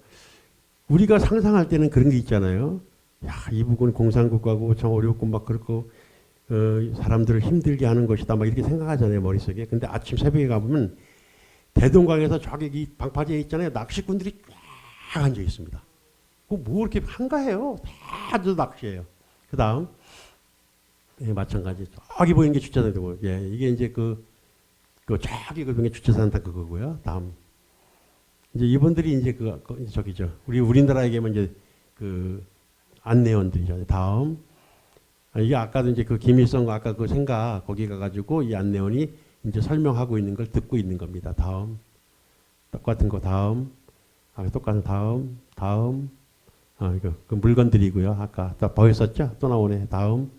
우리가 상상할 때는 그런 게 있잖아요. 야, 이북은 공산국가고 참 어렵고 막 그렇고 사람들을 힘들게 하는 것이다 막 이렇게 생각하잖아요, 머릿속에. 근데 아침 새벽에 가보면 대동강에서 저기 방파제에 있잖아요. 낚시꾼들이 쫙 앉아 있습니다. 뭐 이렇게 한가해요. 다들 낚시예요. 그 다음 마찬가지 저기 보이는 게 주차장이고, 이게 이제 저기 그 병에 주차산다 그거고요. 다음 이제 이분들이 이제 저기죠. 우리나라에게만 이제 그 안내원들이죠. 다음 이게 아까도 이제 그 김일성 아까 그 생각 거기 가가지고 이 안내원이 이제 설명하고 있는 걸 듣고 있는 겁니다. 다음 똑같은 거 다음 똑같은 다음 이거 그 물건들이고요. 아까 또 보였었죠? 또 나오네. 다음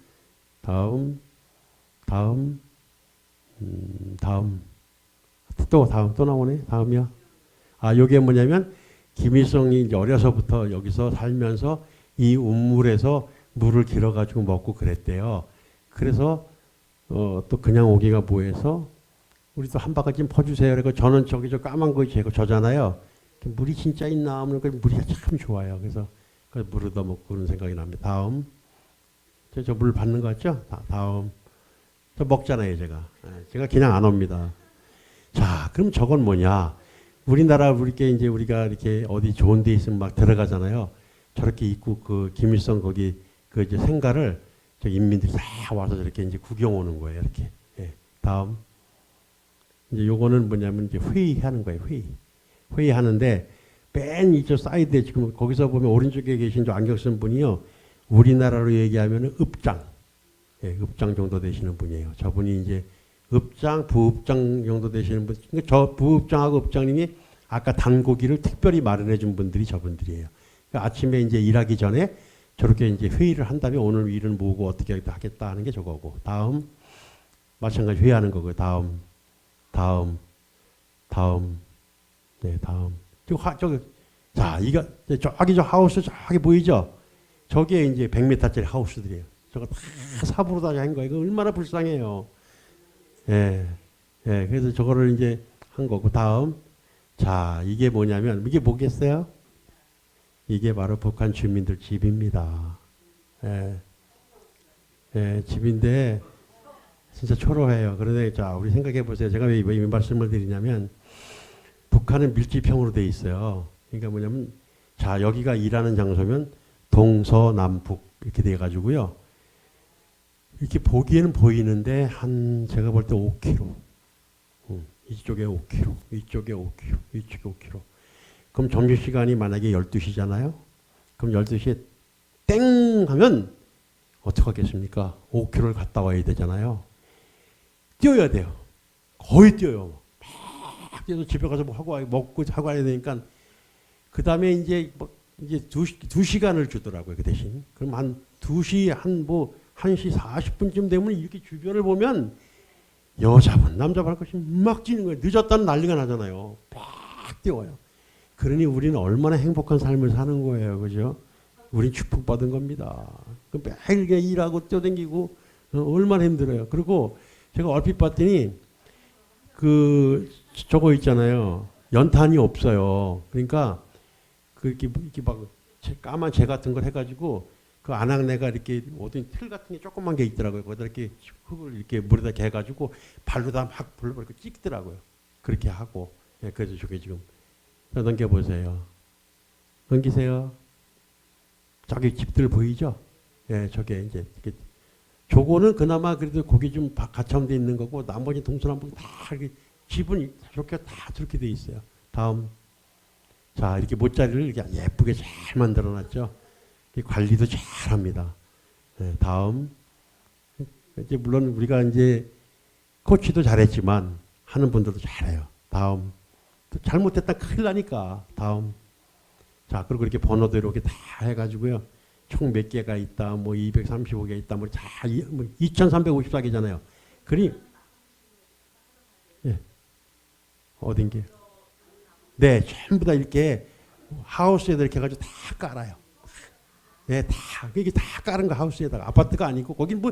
또 나오네. 다음이요. 요게 뭐냐면 김일성이 이제 어려서부터 여기서 살면서 이 운물에서 물을 길어가지고 먹고 그랬대요. 그래서 또 그냥 오기가 뭐해서 우리도 한 바가지 좀 퍼주세요. 그리고 저는 저기 저 까만 거 제거 저잖아요. 물이 진짜 있나 하면 물이 참 좋아요. 그래서 그 물을 얻어먹고 그런 생각이 납니다. 다음 저 물 받는 거 같죠? 다음 저 먹잖아요. 제가 그냥 안 옵니다. 자, 그럼 저건 뭐냐? 우리나라 우리가 이렇게 어디 좋은 데 있으면 막 들어가잖아요. 저렇게 입고 그 김일성 거기 그 이제 생가를 저 인민들이 다 와서 저렇게 이제 구경 오는 거예요. 이렇게. 다음 이제 요거는 뭐냐면 이제 회의하는 거예요. 회의하는데 맨 이쪽 사이드에 지금 거기서 보면 오른쪽에 계신 저 안경 쓴 분이요. 우리나라로 얘기하면 읍장. 읍장 정도 되시는 분이에요. 저분이 이제 읍장, 부읍장 정도 되시는 분. 저 부읍장하고 읍장님이 아까 단고기를 특별히 마련해 준 분들이 저분들이에요. 그러니까 아침에 이제 일하기 전에 저렇게 이제 회의를 한 다음에 오늘 일은 뭐고 어떻게 하겠다 하는 게 저거고. 다음 마찬가지 회의하는 거고요. 다음. 이거 저기 저 하우스 저기 보이죠? 저게 이제 100m짜리 하우스들이에요. 저거 다 삽으로 다 한 거예요. 이거 얼마나 불쌍해요. 그래서 저거를 이제 한 거고. 다음. 자, 이게 뭐냐면, 이게 뭐겠어요? 이게 바로 북한 주민들 집입니다. 집인데, 진짜 초라해요. 그런데, 자, 우리 생각해 보세요. 제가 왜 이 말씀을 드리냐면, 북한은 밀집형으로 돼 있어요. 그러니까 뭐냐면, 자, 여기가 일하는 장소면, 동서남북 이렇게 돼 가지고요. 이렇게 보기에는 보이는데 제가 볼 때 5km. 이쪽에 5km, 이쪽에 5km, 이쪽에 5km. 그럼 점심시간이 만약에 12시잖아요. 그럼 12시에 땡 하면 어떻게 하겠습니까? 5km를 갔다 와야 되잖아요. 뛰어야 돼요. 거의 뛰어요. 막 뛰어서 집에 가서 뭐 하고 먹고 하고 와야 되니까 그 다음에 이제 뭐 이제 두 시간을 주더라고요. 그 대신. 그럼 한 2시 한 1시 40분쯤 되면 이렇게 주변을 보면 여자분 남자분 할 것이 막 뛰는 거예요. 늦었다는 난리가 나잖아요. 막 뛰어요. 그러니 우리는 얼마나 행복한 삶을 사는 거예요. 그죠? 우린 축복받은 겁니다. 매일 일하고 뛰어다니고 얼마나 힘들어요. 그리고 제가 얼핏 봤더니 그 저거 있잖아요. 연탄이 없어요. 그러니까 이렇게 막 까만 재 같은 걸 해가지고 그 안악내가 이렇게 어떤 틀 같은 게 조그만 게 있더라고요. 거기다 이렇게 흙을 이렇게 물에다 개가지고 발로다 막 불러버리고 찍더라고요. 그렇게 하고. 예, 그래서 저게 지금 넘겨보세요. 넘기세요. 저기 집들 보이죠? 예, 저게 이제 이렇게 저거는 그나마 그래도 거기 좀 가차운데 있는 거고 나머지 동서남북 다 이렇게 집은 저렇게 다 저렇게 돼 있어요. 다음. 자, 이렇게 못자리를 이렇게 예쁘게 잘 만들어놨죠. 관리도 잘합니다. 네, 다음. 이제 물론 우리가 이제 코치도 잘했지만 하는 분들도 잘해요. 다음. 또 잘못했다 큰일 나니까. 다음. 자, 그리고 이렇게 번호도 이렇게 다 해가지고요. 총 몇 개가 있다, 뭐 235개 있다, 뭐 다 2354개잖아요. 그리 예. 어딘게? 네, 전부 다 이렇게 하우스에다 이렇게 해가지고 다 깔아요. 네, 다 이게 다 깔은 거 하우스에다가 아파트가 아니고 거긴 뭐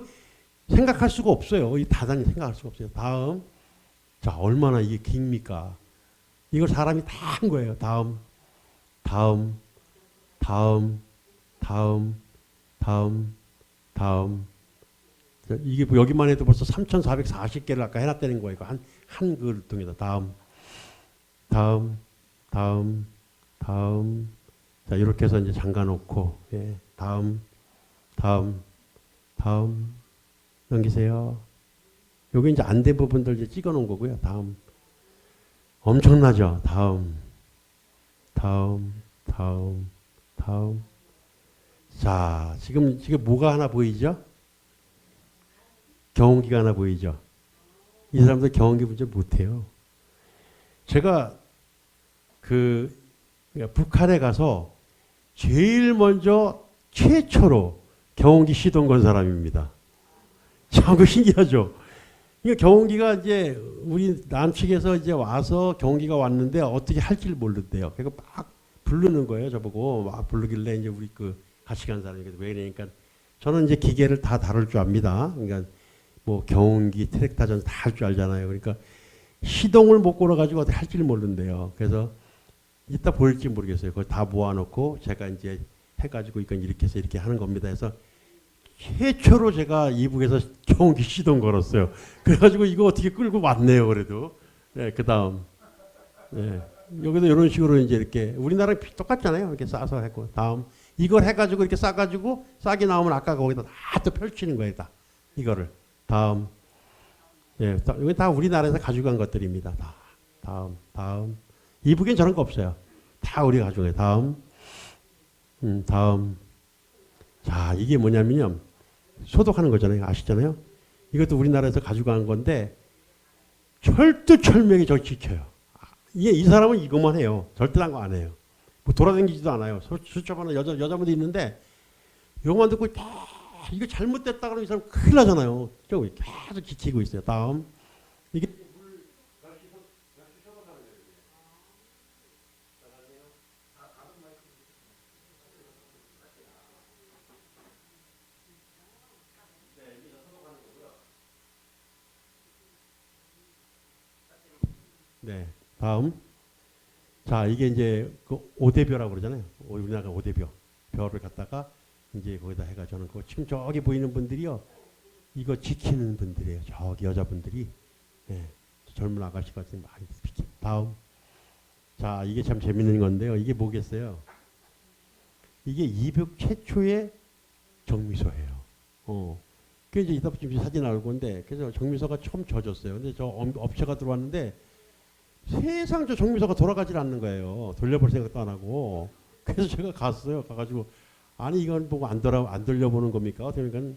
생각할 수가 없어요. 이 다단히 생각할 수가 없어요. 다음. 자, 얼마나 이게 깁니까? 이걸 사람이 다 한 거예요. 다음, 다음, 다음, 다음, 다음, 다음. 이게 뭐 여기만 해도 벌써 3,440개를 아까 해놨다는 거예요. 한 그릇통에다. 다음, 다음, 다음, 다음. 자, 이렇게 해서 이제 잠가 놓고, 예, 다음, 다음, 다음. 넘기세요. 여기 이제 안 된 부분들 이제 찍어 놓은 거고요. 다음. 엄청나죠? 다음, 다음, 다음, 다음. 자, 지금 뭐가 하나 보이죠? 경운기가 하나 보이죠? 이 사람들 경운기 문제 못해요. 제가 북한에 가서 제일 먼저 최초로 경운기 시동 건 사람입니다. 참 신기하죠? 그러니까 경운기가 이제 우리 남측에서 이제 와서 경운기가 왔는데 어떻게 할지를 모르대요. 그래서 막 부르는 거예요. 저보고 막 부르길래 이제 우리 같이 간 사람이 왜 이러니까 저는 이제 기계를 다 다룰 줄 압니다. 그러니까 뭐 경운기, 트랙타전 다 할 줄 알잖아요. 그러니까 시동을 못 걸어가지고 어떻게 할지를 모르는데요. 그래서 이따 보일지 모르겠어요. 그걸 다 모아놓고 제가 이제 해가지고 이건 이렇게 해서 이렇게 하는 겁니다. 해서 최초로 제가 이북에서 경운기 시동 걸었어요. 그래가지고 이거 어떻게 끌고 왔네요. 그래도. 네, 그 다음. 네. 여기도 이런 식으로 이제 이렇게 우리나라랑 똑같잖아요. 이렇게 싸서 했고. 다음. 이걸 해가지고 이렇게 싸가지고 싹이 나오면 아까 거기다 다 또 펼치는 거예요. 다. 이거를. 다음. 예, 이건 다 우리나라에서 가져간 것들입니다. 다. 다음. 다음. 이북엔 저런 거 없어요. 다 우리가 가져가요. 다음. 다음. 자, 이게 뭐냐면요. 소독하는 거잖아요. 아시잖아요? 이것도 우리나라에서 가져간 건데 철두철미하게 저를 지켜요. 이 사람은 이것만 해요. 절대 딴 거 안 해요. 뭐 돌아다니지도 않아요. 수첩하는 여자분도 있는데 요만 듣고 이거 잘못됐다 그러면 이 사람 큰일 나잖아요. 계속 지키고 있어요. 다음. 이게 네. 다음. 자, 이게 이제 그 오대벼라고 그러잖아요. 우리나라 오대벼. 벼를 갖다가 이제 거기다 해가지고 지금 저기 보이는 분들이요. 이거 지키는 분들이에요. 저기 여자분들이. 네. 젊은 아가씨 같은 많이 지키. 다음. 자, 이게 참 재밌는 건데요. 이게 뭐겠어요? 이게 이북 최초의 정미소예요. 그 이제 이따 지금 사진 나올 건데, 그래서 정미소가 처음 져줬어요. 근데 저 업체가 들어왔는데 세상 저 정미소가 돌아가질 않는 거예요. 돌려볼 생각도 안 하고. 그래서 제가 갔어요. 가가지고 아니 이건 보고 안 돌려보는 겁니까? 그러니까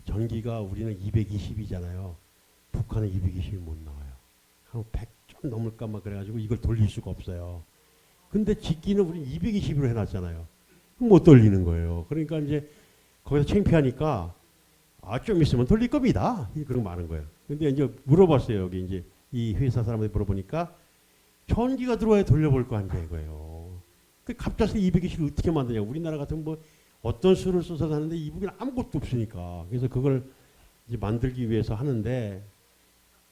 전기가 우리는 220이잖아요. 북한은 220이 못 나와요. 한 100 좀 넘을까 막 그래가지고 이걸 돌릴 수가 없어요. 근데 짓기는 우리 220으로 해놨잖아요. 못 돌리는 거예요. 그러니까 이제 거기서 창피하니까 좀 있으면 돌릴 겁니다. 그런 거 많은 거예요. 근데 이제 물어봤어요. 여기 이제 이 회사 사람들이 물어보니까 전기가 들어와야 돌려볼 거 아니냐 이거예요. 그 갑자기 220을 어떻게 만드냐. 우리나라 같은 뭐 어떤 수를 써서 하는데 이북에는 아무것도 없으니까. 그래서 그걸 이제 만들기 위해서 하는데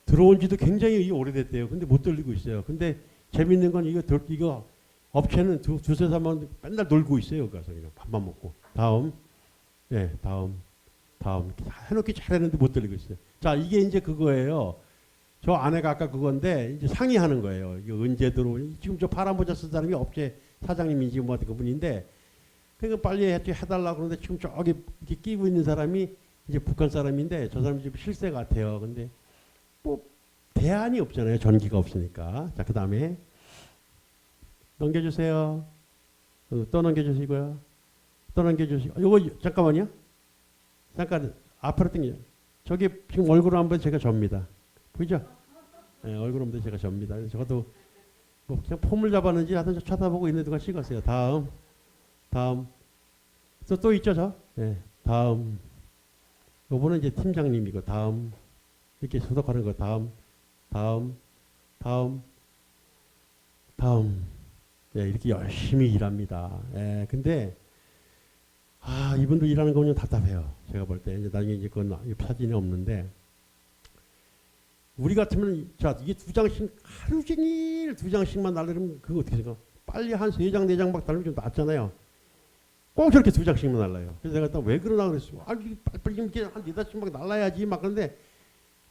들어온 지도 굉장히 오래됐대요. 근데 못 돌리고 있어요. 근데 재밌는 건 이거 업체는 두세 사람 맨날 놀고 있어요. 가서 그냥 밥만 먹고. 다음. 해놓기 잘했는데 못 돌리고 있어요. 자, 이게 이제 그거예요. 저 아내가 아까 그건데 이제 상의하는 거예요. 이게 언제 들어오니? 지금 저 파란 모자 쓴 사람이 업체 사장님인지 뭐 그분인데 그러니까 빨리 해달라고 그러는데 지금 저기 이렇게 끼고 있는 사람이 이제 북한 사람인데 저 사람이 좀 실세 같아요. 근데 뭐 대안이 없잖아요. 전기가 없으니까. 자, 그 다음에 넘겨주세요. 또 넘겨주시고요. 또 넘겨주시고. 요거 잠깐만요. 잠깐 앞으로 당겨. 저기 지금 얼굴 한번 제가 접니다. 보이죠? 네, 얼굴 한번 제가 접니다. 저도 뭐 그냥 폼을 잡았는지 하여튼 쳐다보고 있는 동안 찍었어요. 다음. 또 있죠, 저? 네, 다음. 요거는 이제 팀장님이고 다음. 이렇게 소독하는 거 다음. 네, 이렇게 열심히 일합니다. 예, 근데 이분도 일하는 거 그냥 답답해요. 제가 볼 때 이제 나중에 이제 그건 사진이 없는데 우리 같으면 자 이게 두 장씩 하루 종일 두 장씩만 날리면 그거 어떻게 생각? 빨리 한 세 장 네 장 막 달리면 좀 낫잖아요. 꼭 저렇게 두 장씩만 날라요. 그래서 내가 왜 그러나 그랬어. 빨리 이렇게 한 네다섯 막 날라야지 막 그런데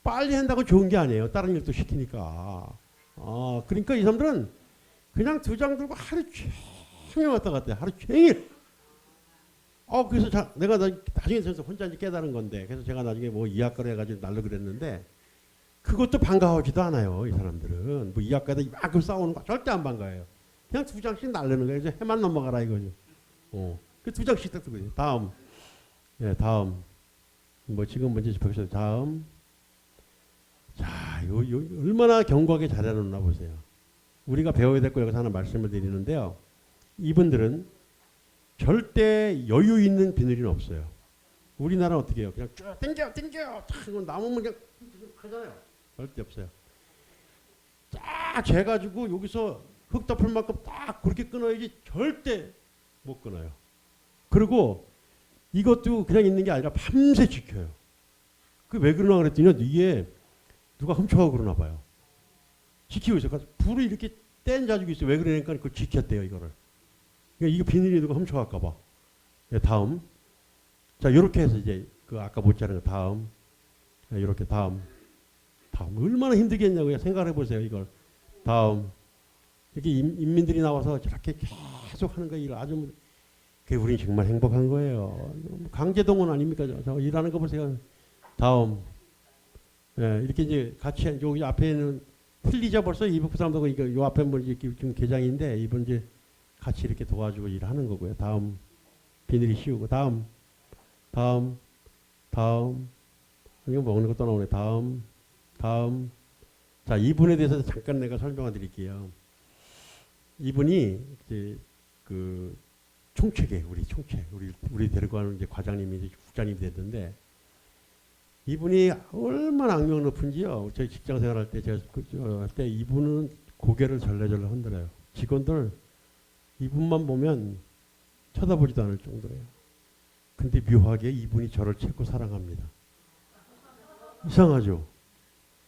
빨리 한다고 좋은 게 아니에요. 다른 일도 시키니까. 그러니까 이 사람들은 그냥 두 장 들고 하루 종일 왔다 갔다 해요. 하루 종일. 그래서 내가 나중에 혼자 이제 깨달은 건데, 그래서 제가 나중에 뭐 이학과를 해가지고 날려 그랬는데, 그것도 반가워하지도 않아요. 이 사람들은. 뭐 이학과에다 이만큼 싸우는 거 절대 안 반가워요. 그냥 두 장씩 날리는 거예요. 이제 해만 넘어가라 이거죠. 그 두 장씩 딱 뜨고 다음. 예, 다음. 뭐 지금 먼저 봅시다. 다음. 자, 요 얼마나 견고하게 잘해놓나 보세요. 우리가 배워야 될 거 여기서 하나 말씀을 드리는데요. 이분들은 절대 여유 있는 비늘이는 없어요. 우리나라는 어떻게 해요? 그냥 쭉 당겨 남으면 그냥 하잖아요. 절대 없어요. 쫙 재가지고 여기서 흙 덮을 만큼 딱 그렇게 끊어야지 절대 못 끊어요. 그리고 이것도 그냥 있는 게 아니라 밤새 지켜요. 그 왜 그러나 그랬더니 이게 누가 훔쳐가고 그러나 봐요. 지키고 있어요. 불을 이렇게 뗀자주고 있어요. 왜 그러니까 그걸 지켰대요. 이거를. 그러니까 이거 비닐이 누가 훔쳐갈까 봐. 네, 다음. 자, 요렇게 해서 이제 그 아까 못 자른 거 다음. 네, 요렇게 다음. 얼마나 힘들겠냐고요. 생각해 보세요. 이걸. 다음. 이렇게 인민들이 나와서 저렇게 계속 하는 거 일 아주 그게 우리는 정말 행복한 거예요. 강제동원 아닙니까? 저 일하는 거 보세요. 다음. 예, 이렇게 이제 같이 여기 앞에는 틀리자 벌써 이북 사람도 이거 요 앞에 뭐 이렇게 지금 계장인데 이분 이제 같이 이렇게 도와주고 일하는 거고요. 다음 비닐이 씌우고 다음 이거 먹는 것도 나오네. 다음 자 이분에 대해서 잠깐 내가 설명을 드릴게요. 이분이 이제 그 총책에 우리 데리고 가는 이제 과장님이 이제 국장님이 됐는데 이분이 얼마나 악명 높은지요. 저희 직장 생활할 때 제가 그때 이분은 고개를 절레절레 흔들어요. 직원들 이분만 보면 쳐다보지도 않을 정도예요. 근데 묘하게 이분이 저를 찾고 사랑합니다. 이상하죠.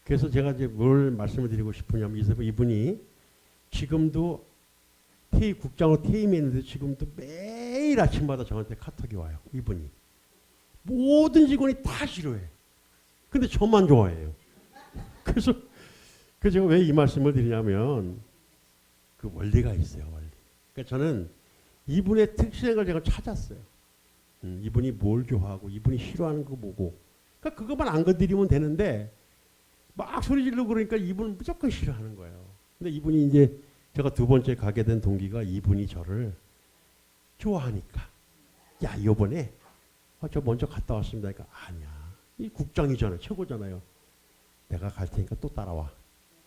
그래서 제가 이제 뭘 말씀을 드리고 싶으냐면 이분이 지금도 국장으로 퇴임했는데 지금도 매일 아침마다 저한테 카톡이 와요. 이분이. 모든 직원이 다 싫어해. 근데 저만 좋아해요. 그래서 제가 왜 이 말씀을 드리냐면 그 원리가 있어요. 원리. 그러니까 저는 이분의 특징을 제가 찾았어요. 이분이 뭘 좋아하고 이분이 싫어하는 거 뭐고. 그러니까 그것만 안 건드리면 되는데 막 소리 지르고 그러니까 이분은 무조건 싫어하는 거예요. 근데 이분이 이제 제가 두 번째 가게 된 동기가 이분이 저를 좋아하니까 야 요번에 저 먼저 갔다 왔습니다. 그러니까 아니야. 이 국장이잖아요. 최고잖아요. 내가 갈 테니까 또 따라와.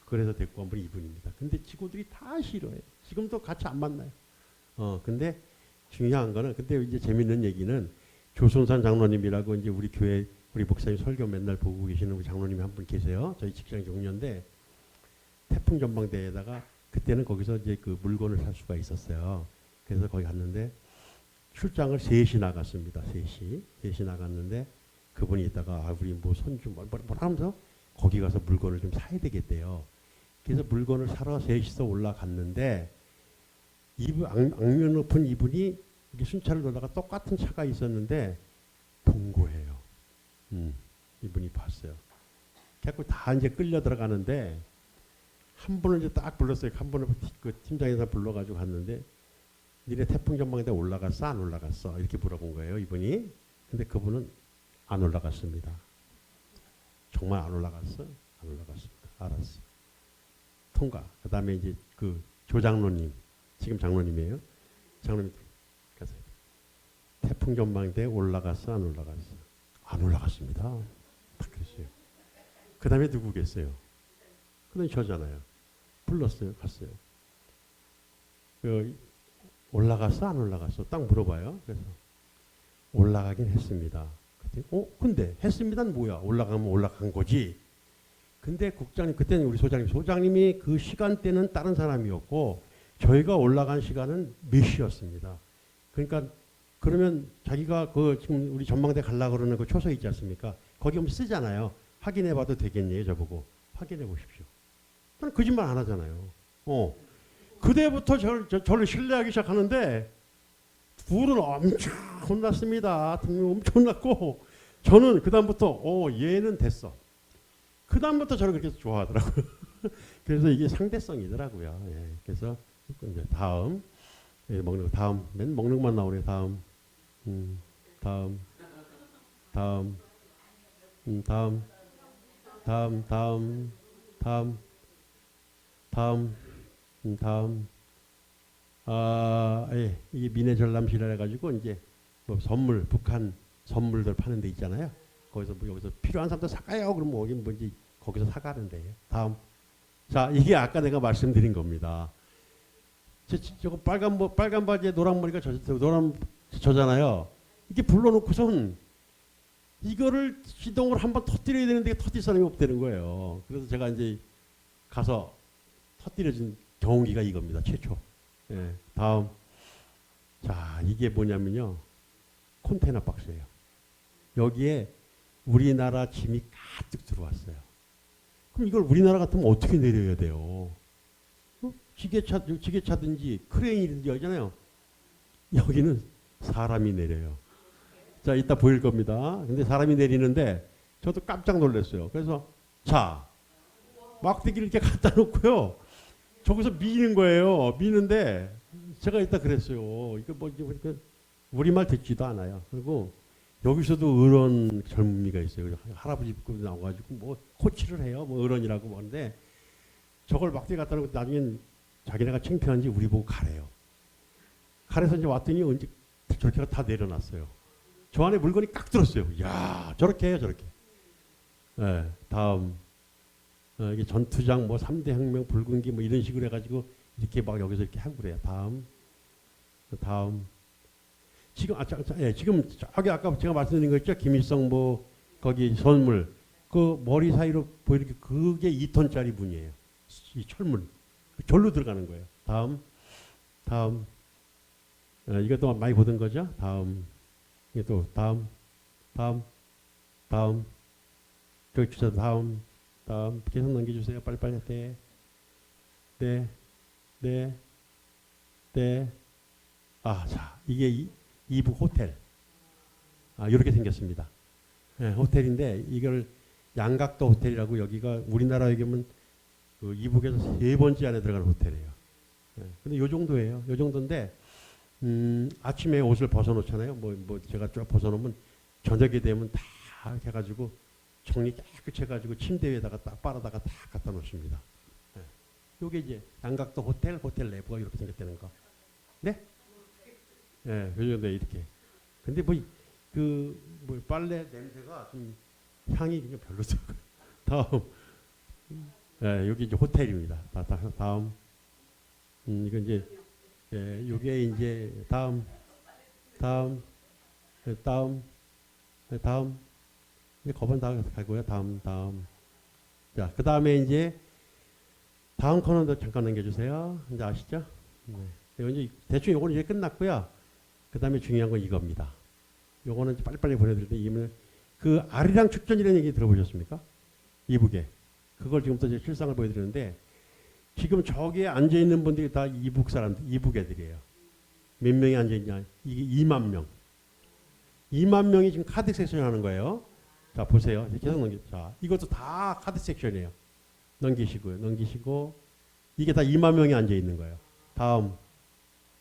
그래서 데리고 온 분이 이분입니다. 근데 직원들이 다 싫어해요. 지금도 같이 안 만나요. 근데 중요한 거는 근데 이제 재밌는 얘기는 조순산 장로님이라고 이제 우리 교회 우리 목사님 설교 맨날 보고 계시는 우리 장로님이 한 분 계세요. 저희 직장 종료인데 태풍 전망대에다가 그때는 거기서 이제 그 물건을 살 수가 있었어요. 그래서 거기 갔는데 출장을 3시 나갔습니다. 3시 나갔는데 그분이 있다가 아 우리 뭐 손주 뭐라 하면서 거기 가서 물건을 좀 사야 되겠대요. 그래서 물건을 사러 3시서 올라갔는데 이분 악명 높은 이분이 이렇게 순찰을 돌다가 똑같은 차가 있었는데 본 거예요. 이분이 봤어요. 그래서 다 이제 끌려 들어가는데 한 분을 이제 딱 불렀어요. 한 분을 그 팀장에서 불러가지고 갔는데 니네 태풍 전망대 올라갔어 안 올라갔어 이렇게 물어본 거예요. 이분이. 근데 그분은 안 올라갔습니다. 정말 안 올라갔어? 안 올라갔습니다. 알았어. 통과. 그 다음에 이제 그 조장로님 지금 장로님이에요. 장로님 가서 태풍 전망대 올라갔어 안 올라갔어? 안 올라갔습니다. 딱 그랬어요. 그 다음에 누구겠어요? 그 다음에 저잖아요. 불렀어요. 갔어요. 올라갔어 안 올라갔어? 딱 물어봐요. 그래서 올라가긴 했습니다. 근데 했습니다는 뭐야? 올라가면 올라간 거지. 근데 국장님 그때는 우리 소장님이 그 시간대는 다른 사람이었고 저희가 올라간 시간은 몇 시였습니다. 그러니까 그러면 자기가 그 지금 우리 전망대 가려고 그러는 그 초소 있지 않습니까? 거기 오면 쓰잖아요. 확인해봐도 되겠네요. 저보고 확인해 보십시오. 저는 거짓말 안 하잖아요. 그때부터 저를 신뢰하기 시작하는데 둘은 엄청 혼났습니다. 엄청 혼났고 저는 그 다음부터 얘는 됐어. 그 다음부터 저를 그렇게 좋아하더라고요. 그래서 이게 상대성이더라고요. 예, 그래서 이제 다음 먹는 거 다음 맨 먹는 것만 나오네. 다음 다음 다음 다음 다음 다음 다음 다음 다음 예, 이게 미네 전람시라 해가지고 이제 뭐 선물 북한 선물들 파는 데 있잖아요. 거기서 뭐 여기서 필요한 사람들 사가요. 그러면 거기 뭔지 거기서 사가는 데예요. 다음 자 이게 아까 내가 말씀드린 겁니다. 저거 빨간 바지에 노란 머리가 저잖아요. 이게 불러놓고선 이거를 시동을 한번 터뜨려야 되는데 터뜨릴 사람이 없다는 거예요. 그래서 제가 이제 가서 터뜨려진 경운기가 이겁니다. 최초. 예, 다음. 자, 이게 뭐냐면요. 컨테이너 박스예요. 여기에 우리나라 짐이 가득 들어왔어요. 그럼 이걸 우리나라 같으면 어떻게 내려야 돼요? 지게차든지 크레인이든지 하잖아요. 여기는 사람이 내려요. 자, 이따 보일 겁니다. 근데 사람이 내리는데 저도 깜짝 놀랐어요. 그래서 자, 막대기를 이렇게 갖다 놓고요. 저기서 미는 거예요. 미는데 제가 이따 그랬어요. 이거 뭐 우리말 듣지도 않아요. 그리고 여기서도 어른 젊은이가 있어요. 할아버지 나와가지고 뭐 코치를 해요. 뭐 어른이라고 하는데 저걸 막대기 갖다 놓고 나중엔 자기네가 창피한지 우리 보고 가래요. 가래서 이제 왔더니 언제 저렇게 다 내려놨어요. 저 안에 물건이 꽉 들었어요. 야 저렇게 해요 저렇게. 네, 다음 이게 전투장 뭐 3대 혁명 붉은기 뭐 이런 식으로 해가지고 이렇게 막 여기서 이렇게 하고 그래요. 다음 지금 지금 저기 아까 제가 말씀드린 거 있죠. 김일성 뭐 거기 선물 그 머리 사이로 보이는 게 그게 2톤짜리 분이에요. 이 철문 절로 들어가는 거예요. 다음 이것도 많이 보던 거죠. 다음 이게 또 다음 저기 주셔서 다음 계속 넘겨주세요. 빨리빨리 네. 자 이게 이북 호텔 이렇게 생겼습니다. 네, 호텔인데 이걸 양각도 호텔이라고 여기가 우리나라 얘기하면 그 이북에서 3번째 안에 들어가는 호텔이에요. 네, 근데 요 정도예요. 요 정도인데 아침에 옷을 벗어놓잖아요. 뭐 제가 쫙 벗어놓으면 저녁에 되면 다 이렇게 해가지고 정리 깨끗이 해가지고 침대 위에다가 딱 빨아다가 다 갖다 놓습니다. 네. 요게 이제 양각도 호텔, 호텔 내부가 이렇게 생겼다는 거. 네? 예, 그 정도 이렇게. 근데 뭐 빨래 냄새가 좀 향이 그냥 별로죠. 다음, 예, 여기 이제 호텔입니다. 다음, 이거 이제, 예, 요게 이제 다음, 예, 예, 다음, 이제 거번 다 가고요. 다음. 자, 그 다음에 이제 다음 코너도 잠깐 넘겨주세요. 이제 아시죠? 네. 이거 이제 대충 요거는 이제 끝났고요. 그 다음에 중요한 건 이겁니다. 요거는 빨리빨리 보내드릴 때 이면 그 아리랑 축전이라는 얘기 들어보셨습니까? 이북에. 그걸 지금부터 이제 실상을 보여드리는데 지금 저기에 앉아 있는 분들이 다 이북 사람들, 이북 애들이에요. 몇 명이 앉아 있냐? 이게 2만 명. 2만 명이 지금 카드 섹션 하는 거예요. 자, 보세요. 계속 자, 이것도 다 카드 섹션이에요. 넘기시고 이게 다 2만 명이 앉아 있는 거예요. 다음.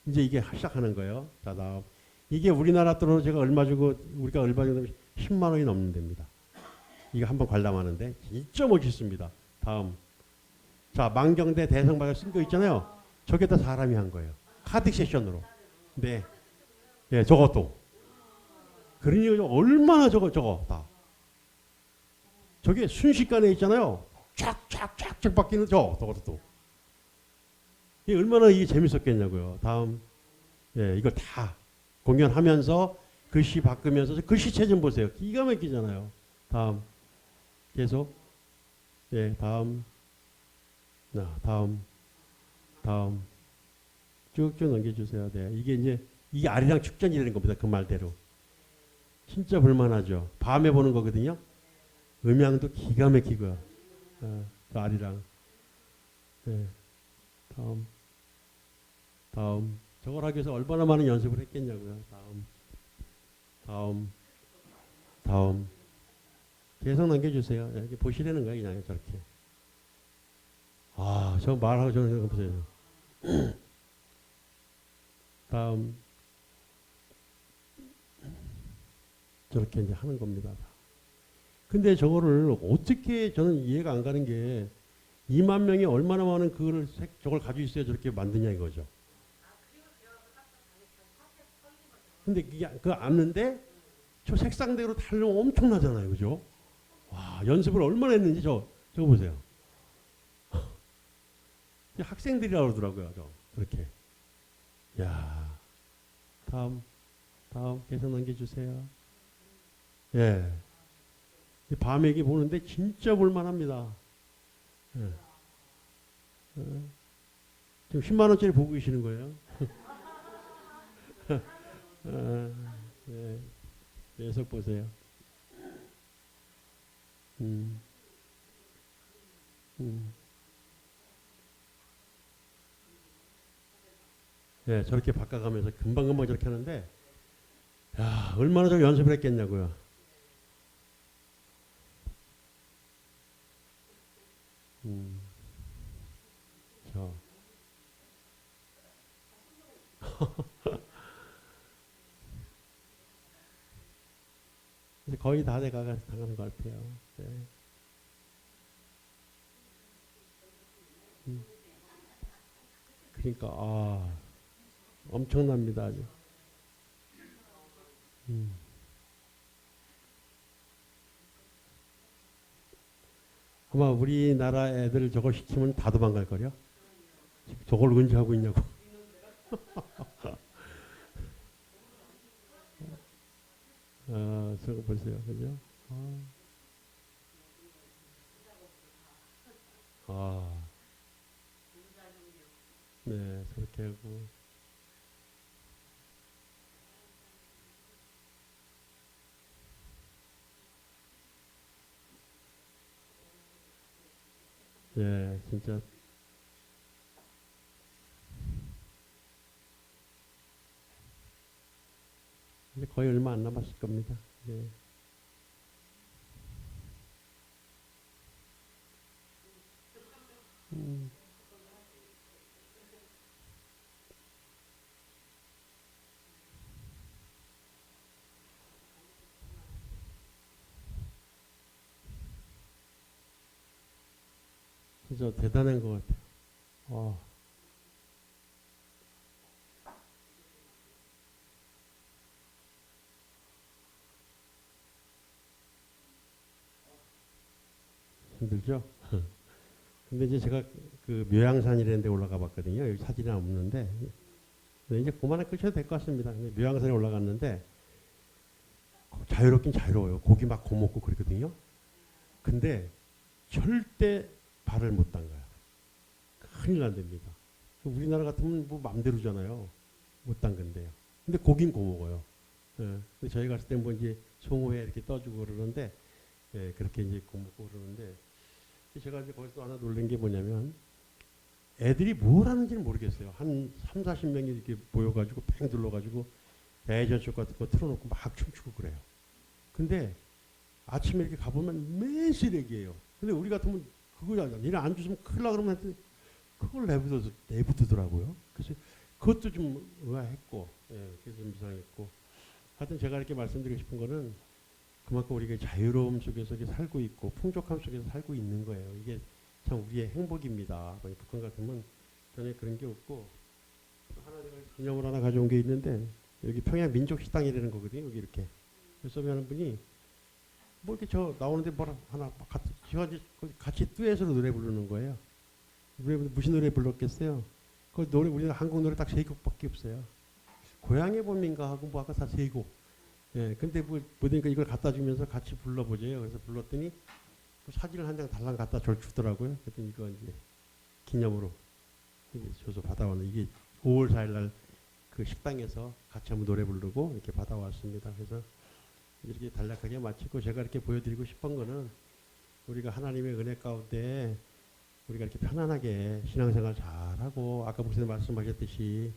이제 이게 시작하는 거예요. 자, 다음. 이게 우리나라 돈으로 제가 얼마 주고 우리가 얼마 주고 10만 원이 넘는 됩니다. 이거 한번 관람하는데 진짜 멋있습니다. 다음. 자, 만경대 대성박을 쓴 거 있잖아요. 저게 다 사람이 한 거예요. 카드 세션으로. 네. 예, 저것도. 그러니 얼마나 저거 다. 저게 순식간에 있잖아요. 쫙 바뀌는 저것도. 이게 얼마나 이게 재밌었겠냐고요. 다음. 예, 이거 다 공연하면서 글씨 바꾸면서 글씨체 좀 보세요. 기가 막히잖아요. 다음. 계속. 예, 다음. 다음. 쭉쭉 넘겨주세요. 네, 이게 아리랑 축전이라는 겁니다. 그 말대로. 진짜 볼만하죠. 밤에 보는 거거든요. 음향도 기가 막히고요. 아리랑. 네, 다음. 저걸 하기 위해서 얼마나 많은 연습을 했겠냐고요. 다음. 계속 남겨주세요. 이렇게 보시라는 거예요. 그냥 저렇게. 아, 저 말하고 저는 보세요. 다음. 저렇게 이제 하는 겁니다. 근데 저거를 어떻게 저는 이해가 안 가는 게 2만 명이 얼마나 많은 저걸 가지고 있어야 저렇게 만드냐 이거죠. 근데 그거 아는데 저 색상대로 다르면 엄청나잖아요. 그죠? 와, 연습을 얼마나 했는지 저거 보세요. 학생들이라고 그러더라고요. 저렇게. 야, 다음 계속 넘겨주세요. 예. 밤에 이게 보는데 진짜 볼만합니다. 예. 지금 10만 원짜리 보고 계시는 거예요? 예. 계속 보세요. 예, 저렇게 바꿔가면서 금방금방 저렇게 하는데, 야, 얼마나 저 연습을 했겠냐고요. 저. 이제 거의 다 돼가는 것 같아요. 네. 그러니까 엄청납니다. 아주. 아마 우리나라 애들 저걸 시키면 다 도망갈 거요. 저걸 언제 하고 있냐고. 저거 보세요, 그죠? 네, 저렇게 하고. 네, 진짜. 이제 거의 얼마 안 남았을 겁니다. 네. 진짜 대단한 것 같아요. 어, 힘들죠? 근데 이제 제가 그 묘양산이라는 데 올라가 봤거든요. 여기 사진이 없는데. 근데 이제 그만에 끄셔도 될 것 같습니다. 근데 묘양산에 올라갔는데 자유롭긴 자유로워요. 고기 막 고먹고 그러거든요. 근데 절대 발을 못 담가요. 큰일 난답니다. 우리나라 같으면 뭐 맘대로잖아요. 못 담근대요. 근데 고긴 고먹어요. 예. 근데 저희 갔을 때 뭐 이제 송어회 이렇게 떠주고 그러는데 예, 그렇게 이제 고먹고 그러는데 제가 이제 거기서 하나 놀란 게 뭐냐면 애들이 뭘 하는지는 모르겠어요. 한 3, 40명이 이렇게 모여가지고 팽 둘러가지고 대전쇼 같은 거 틀어놓고 막 춤추고 그래요. 근데 아침에 이렇게 가보면 맨 쓰레기예요. 근데 우리 같으면 그거 니네 안 주시면 큰일 나 그러면 했더니 그걸 내부두더라고요. 그래서 그것도 좀 의아했고, 예, 그래서 좀 이상했고. 하여튼 제가 이렇게 말씀드리고 싶은 거는 그만큼 우리가 자유로움 속에서 살고 있고 풍족함 속에서 살고 있는 거예요. 이게 참 우리의 행복입니다. 북한 같으면 전혀 그런 게 없고 하나 내가 기념을 하나 가져온 게 있는데 여기 평양 민족식당이라는 거거든요. 여기 이렇게 서비하는 분이 뭐 이렇게 저 나오는데 뭐라 하나 같이 듀엣으로 노래 부르는 거예요. 무슨 노래 불렀겠어요? 그 노래 우리는 한국 노래 딱 세 곡밖에 없어요. 고향의 봄인가 하고 뭐 아까 다 세 곡. 예, 근데 보니까 이걸 갖다 주면서 같이 불러보재요. 그래서 불렀더니 그 사진을 한 장 달랑 갖다 주더라고요. 그랬더니 이거 이제 기념으로 줘서 받아왔는 이게 5월 4일 날 그 식당에서 같이 한번 노래 부르고 이렇게 받아왔습니다. 그래서 이렇게 단략하게 마치고 제가 이렇게 보여드리고 싶은 거는 우리가 하나님의 은혜 가운데 우리가 이렇게 편안하게 신앙생활 잘하고 아까 목사님 말씀하셨듯이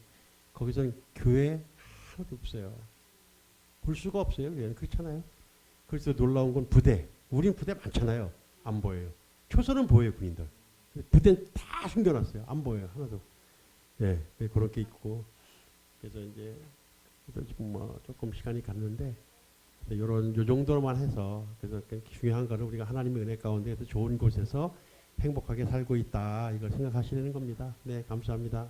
거기서는 교회 하나도 없어요. 볼 수가 없어요. 그렇잖아요. 그래서 놀라운 건 부대. 우린 부대 많잖아요. 안 보여요. 초선은 보여요, 군인들. 부대는 다 숨겨놨어요. 안 보여요, 하나도. 예, 그런 게 있고. 그래서 이제 지금 뭐 조금 시간이 갔는데 요 정도로만 해서 그래서 중요한 거는 우리가 하나님의 은혜 가운데서 좋은 곳에서 행복하게 살고 있다. 이걸 생각하시는 겁니다. 네, 감사합니다.